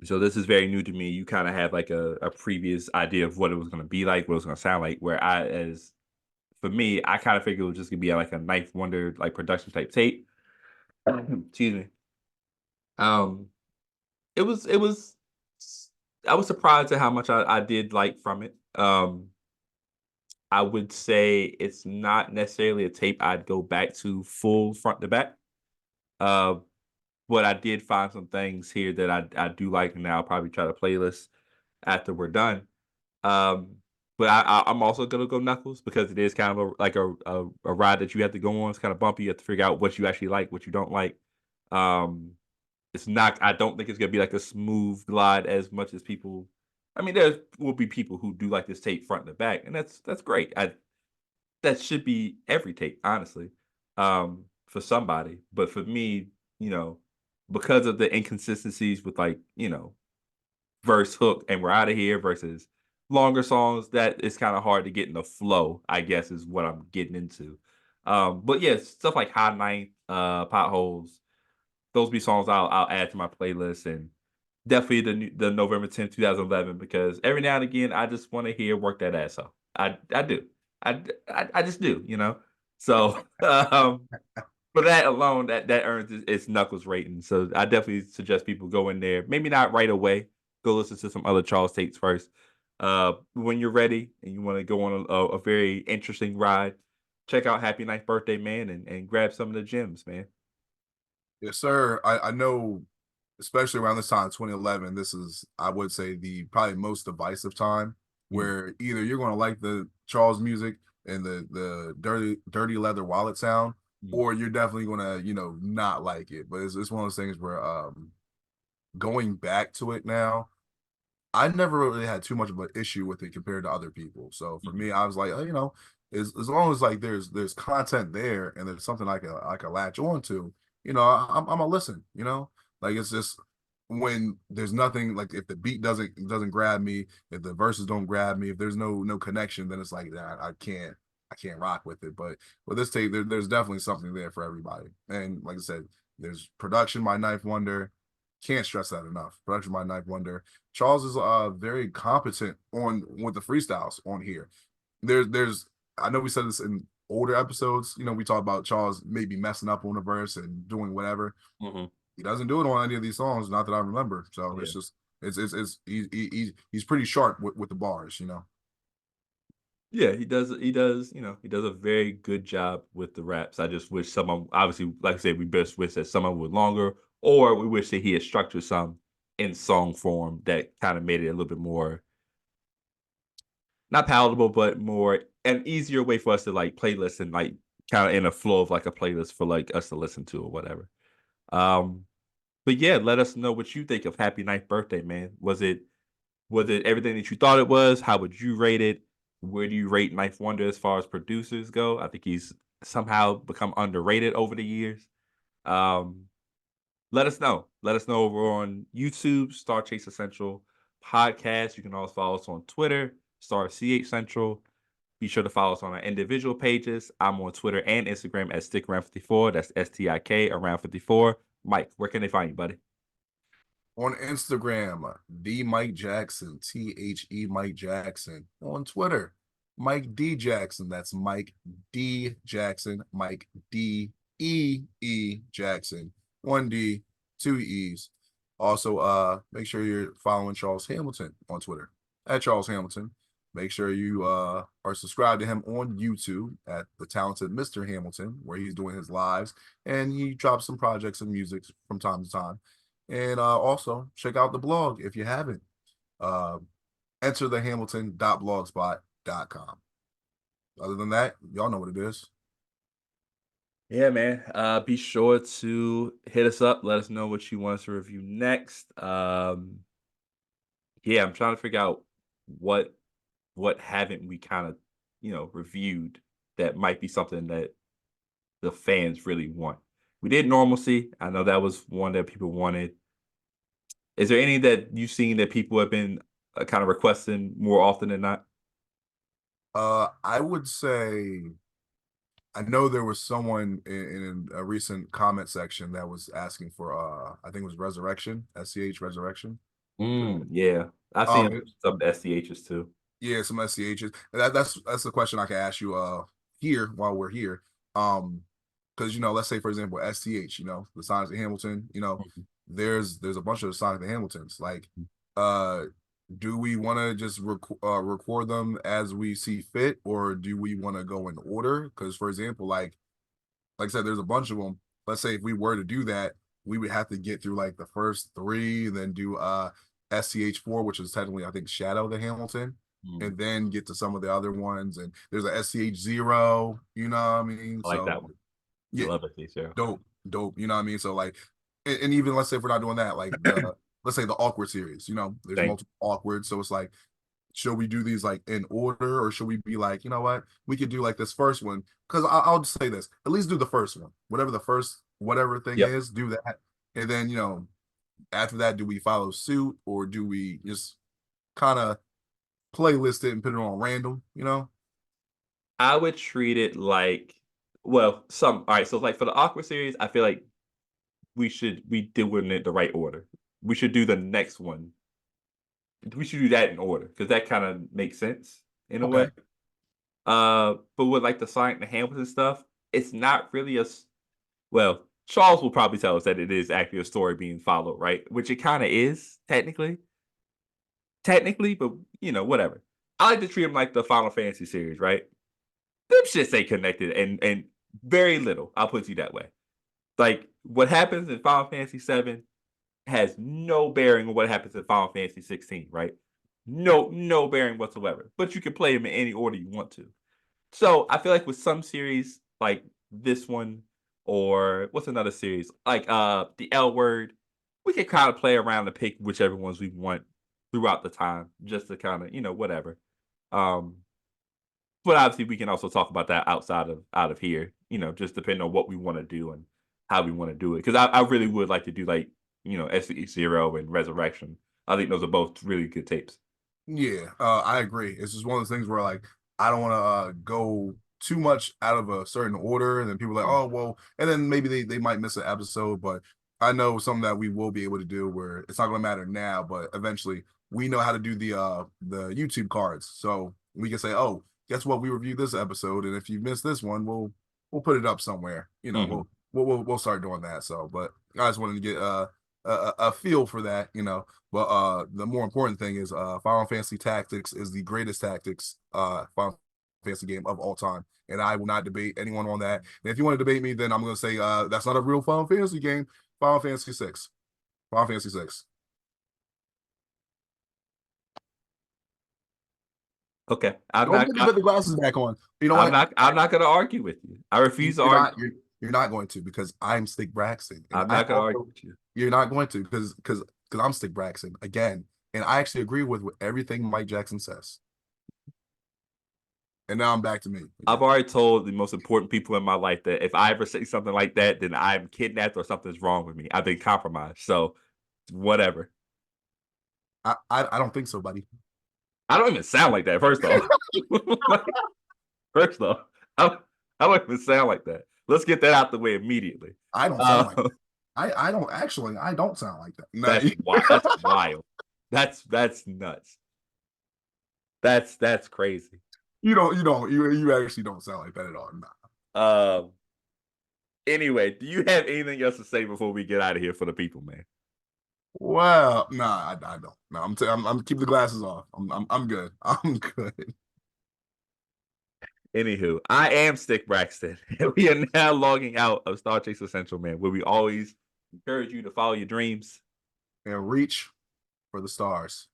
[SPEAKER 1] so this is very new to me. You kind of have like a previous idea of what it was going to be like, what it was going to sound like. Where I, as for me, I kind of figured it was just gonna be like a Ninth Wonder like production type tape. Excuse me. Um, it was. I was surprised at how much I did like from it. I would say it's not necessarily a tape I'd go back to full front to back. Uh, but I did find some things here that I do like, and I'll probably try to playlist after we're done. Um, but I'm also gonna go Knuckles because it is kind of a ride that you have to go on. It's kind of bumpy. You have to figure out what you actually like, what you don't like. Um, it's not. I don't think it's gonna be like a smooth glide as much as people. I mean, there will be people who do like this tape front to back, and that's great. That should be every tape, honestly, for somebody. But for me, you know, because of the inconsistencies with like verse hook and we're out of here versus longer songs that it's kind of hard to get in the flow, I guess is what I'm getting into. But yeah, stuff like High Night, Potholes, those be songs I'll add to my playlist and definitely the November 10th, 2011 because every now and again I just want to hear work that ass off. I do. I just do, you know. So for that alone, that earns its Knuckles rating. So I definitely suggest people go in there. Maybe not right away. Go listen to some other Charles tapes first. When you're ready and you want to go on a very interesting ride, check out Happy Ninth Birthday, man, and grab some of the gems, man.
[SPEAKER 2] yes, sir. I know, especially around this time, 2011, this is, I would say, the probably most divisive time
[SPEAKER 1] Mm,
[SPEAKER 2] where either you're going to like the Charles music and the dirty leather wallet sound,
[SPEAKER 1] mm,
[SPEAKER 2] or you're definitely going to, not like it. But it's one of those things where going back to it now, I never really had too much of an issue with it compared to other people. So for
[SPEAKER 1] mhm,
[SPEAKER 2] me, I was like, oh, as long as like there's content there and there's something I can latch on to, I'm gonna listen. Like it's just when there's nothing, like if the beat doesn't grab me, if the verses don't grab me, if there's no connection, then it's like that I can't rock with it. But with this tape, there's definitely something there for everybody. And like I said, there's production by Knife Wonder. Can't stress that enough. Production by Knife Wonder. Charles is very competent on with the freestyles on here. There's I know we said this in older episodes. We talk about Charles maybe messing up on a verse and doing whatever.
[SPEAKER 1] Mm-hmm.
[SPEAKER 2] He doesn't do it on any of these songs, not that I remember. So
[SPEAKER 1] Yeah.
[SPEAKER 2] it's just it's he's pretty sharp with the bars.
[SPEAKER 1] Yeah, he does. He does. He does a very good job with the raps. I just wish someone, obviously, like I said, we best wish that someone was longer, or we wish that he had structured some in song form that kind of made it a little bit more not palatable, but more an easier way for us to like playlist and like kind of in a flow of like a playlist for like us to listen to or whatever. Um, but yeah, let us know what you think of Happy Ninth Birthday, man. Was it everything that you thought it was? How would you rate it? Where do you rate Knife Wonder as far as producers go? I think he's somehow become underrated over the years. Um, Let us know. Let us know over on YouTube, Star Chase Essential Podcast. You can also follow us on Twitter, Star CH Central. Be sure to follow us on our individual pages. I'm on Twitter and Instagram at StickAround54. That's STIK around 54. Mike, where can they find you, buddy?
[SPEAKER 2] On Instagram, the Mike Jackson, Mike Jackson. On Twitter, Mike D Jackson. That's Mike D Jackson, Mike D Jackson. 1D, 2 E's. Also, make sure you're following Charles Hamilton on Twitter at Charles Hamilton. Make sure you are subscribed to him on YouTube at the talented Mr. Hamilton, where he's doing his lives and he drops some projects and music from time to time. And also check out the blog if you haven't. Uh, enter the Hamilton.blogspot.com. Other than that, y'all know what it is.
[SPEAKER 1] Yeah, man. Be sure to hit us up. Let us know what you want us to review next. Yeah, I'm trying to figure out what haven't we kind of reviewed that might be something that the fans really want. We did Normalcy. I know that was one that people wanted. Is there any that you've seen that people have been kind of requesting more often than not?
[SPEAKER 2] I would say I know there was someone in a recent comment section that was asking for I think it was Resurrection, SCH Resurrection.
[SPEAKER 1] Yeah, I've seen
[SPEAKER 2] Um,
[SPEAKER 1] some SCHs too.
[SPEAKER 2] Yeah, some SCHs. That's the question I can ask you here while we're here. Because let's say for example STH, the Sonic the Hamilton,
[SPEAKER 1] Mhm.
[SPEAKER 2] there's a bunch of Sonic the Hamiltons. Like, uh, do we want to just record them as we see fit, or do we want to go in order? Because for example, like I said, there's a bunch of them. Let's say if we were to do that, we would have to get through like the first three, then do SCH4, which is technically I think Shadow the Hamilton,
[SPEAKER 1] Mm,
[SPEAKER 2] and then get to some of the other ones. And there's a SCH0, you know what I mean?
[SPEAKER 1] I like
[SPEAKER 2] So
[SPEAKER 1] that one. I
[SPEAKER 2] yeah,
[SPEAKER 1] love SCH.
[SPEAKER 2] dope, you know what I mean? So like, and even let's say if we're not doing that, like let's say the awkward series, there's
[SPEAKER 1] Thank.
[SPEAKER 2] multiple awkward. So it's like, should we do these like in order, or should we be like, you know what, we could do like this first one? Because I'll just say this: at least do the first one, whatever the first whatever thing
[SPEAKER 1] Yep.
[SPEAKER 2] is, do that, and then after that, do we follow suit, or do we just kind of playlist it and put it on random?
[SPEAKER 1] I would treat it like, well, some all right. So like for the Aqua series, I feel like we should be doing it the right order. We should do the next one. We should do that in order because that kind of makes sense in a way.
[SPEAKER 2] Okay,
[SPEAKER 1] But with like the Sonic and the Hamilton stuff, it's not really well, Charles will probably tell us that it is actually a story being followed, right? Which it kind of is technically, but whatever. I like to treat them like the Final Fantasy series, right? Them shits ain't connected and very little. I'll put you that way. Like what happens in Final Fantasy 7 has no bearing on what happens in Final Fantasy 16, right? No bearing whatsoever. But you can play them in any order you want to. So I feel like with some series like this one, or what's another series? Like the L word, we can kind of play around and pick whichever ones we want throughout the time, just to kind of, whatever. Um, but obviously we can also talk about that outside of out of here, just depending on what we want to do and how we want to do it. Because I really would like to do like SE0 and Resurrection. I think those are both really good tapes.
[SPEAKER 2] Yeah, I agree. It's just one of those things where like I don't want to go too much out of a certain order, and then people are like,
[SPEAKER 1] Mm,
[SPEAKER 2] oh well, and then maybe they might miss an episode. But I know something that we will be able to do where it's not going to matter now, but eventually we know how to do the YouTube cards, so we can say, oh, guess what, we reviewed this episode, and if you missed this one, we'll put it up somewhere.
[SPEAKER 1] mhm,
[SPEAKER 2] We'll start doing that. So, but I just wanted to get a feel for that. But the more important thing is Final Fantasy Tactics is the greatest tactics Final Fantasy game of all time. And I will not debate anyone on that. And if you want to debate me, then I'm going to say that's not a real Final Fantasy game. Final Fantasy 6. Final Fantasy 6.
[SPEAKER 1] okay. I'm
[SPEAKER 2] Don't
[SPEAKER 1] not.
[SPEAKER 2] make me put the glasses back on. You know
[SPEAKER 1] I'm
[SPEAKER 2] what?
[SPEAKER 1] not. I'm not going to argue with you. I refuse to
[SPEAKER 2] You're
[SPEAKER 1] argue.
[SPEAKER 2] not. You're not going to, because I'm Stick Braxton, and
[SPEAKER 1] I'm
[SPEAKER 2] I
[SPEAKER 1] not going to argue
[SPEAKER 2] also
[SPEAKER 1] with you.
[SPEAKER 2] you're not going to, because I'm Stick Braxton again, and I actually agree with everything Mike Jackson says. And now I'm back to me
[SPEAKER 1] I've
[SPEAKER 2] again.
[SPEAKER 1] already told the most important people in my life that if I ever say something like that, then I'm kidnapped or something's wrong with me. I've been compromised. So whatever.
[SPEAKER 2] I don't think so, buddy.
[SPEAKER 1] I don't even sound like that. First off, first off, I, I don't even sound like that. Let's get that out the way immediately.
[SPEAKER 2] I don't sound
[SPEAKER 1] Uh,
[SPEAKER 2] like that. I don't actually. I don't sound like that. No,
[SPEAKER 1] that's wild. That's wild. That's nuts. That's crazy.
[SPEAKER 2] you actually don't sound like that at all. Nah.
[SPEAKER 1] Um. Anyway, do you have anything else to say before we get out of here for the people, man?
[SPEAKER 2] Well, nah, I don't. No, I'm keep the glasses off. I'm good. I'm good.
[SPEAKER 1] Anywho, I am Stick Braxton, and we are now logging out of StarCHaser Central, man, where we always encourage you to follow your dreams.
[SPEAKER 2] And reach for the stars.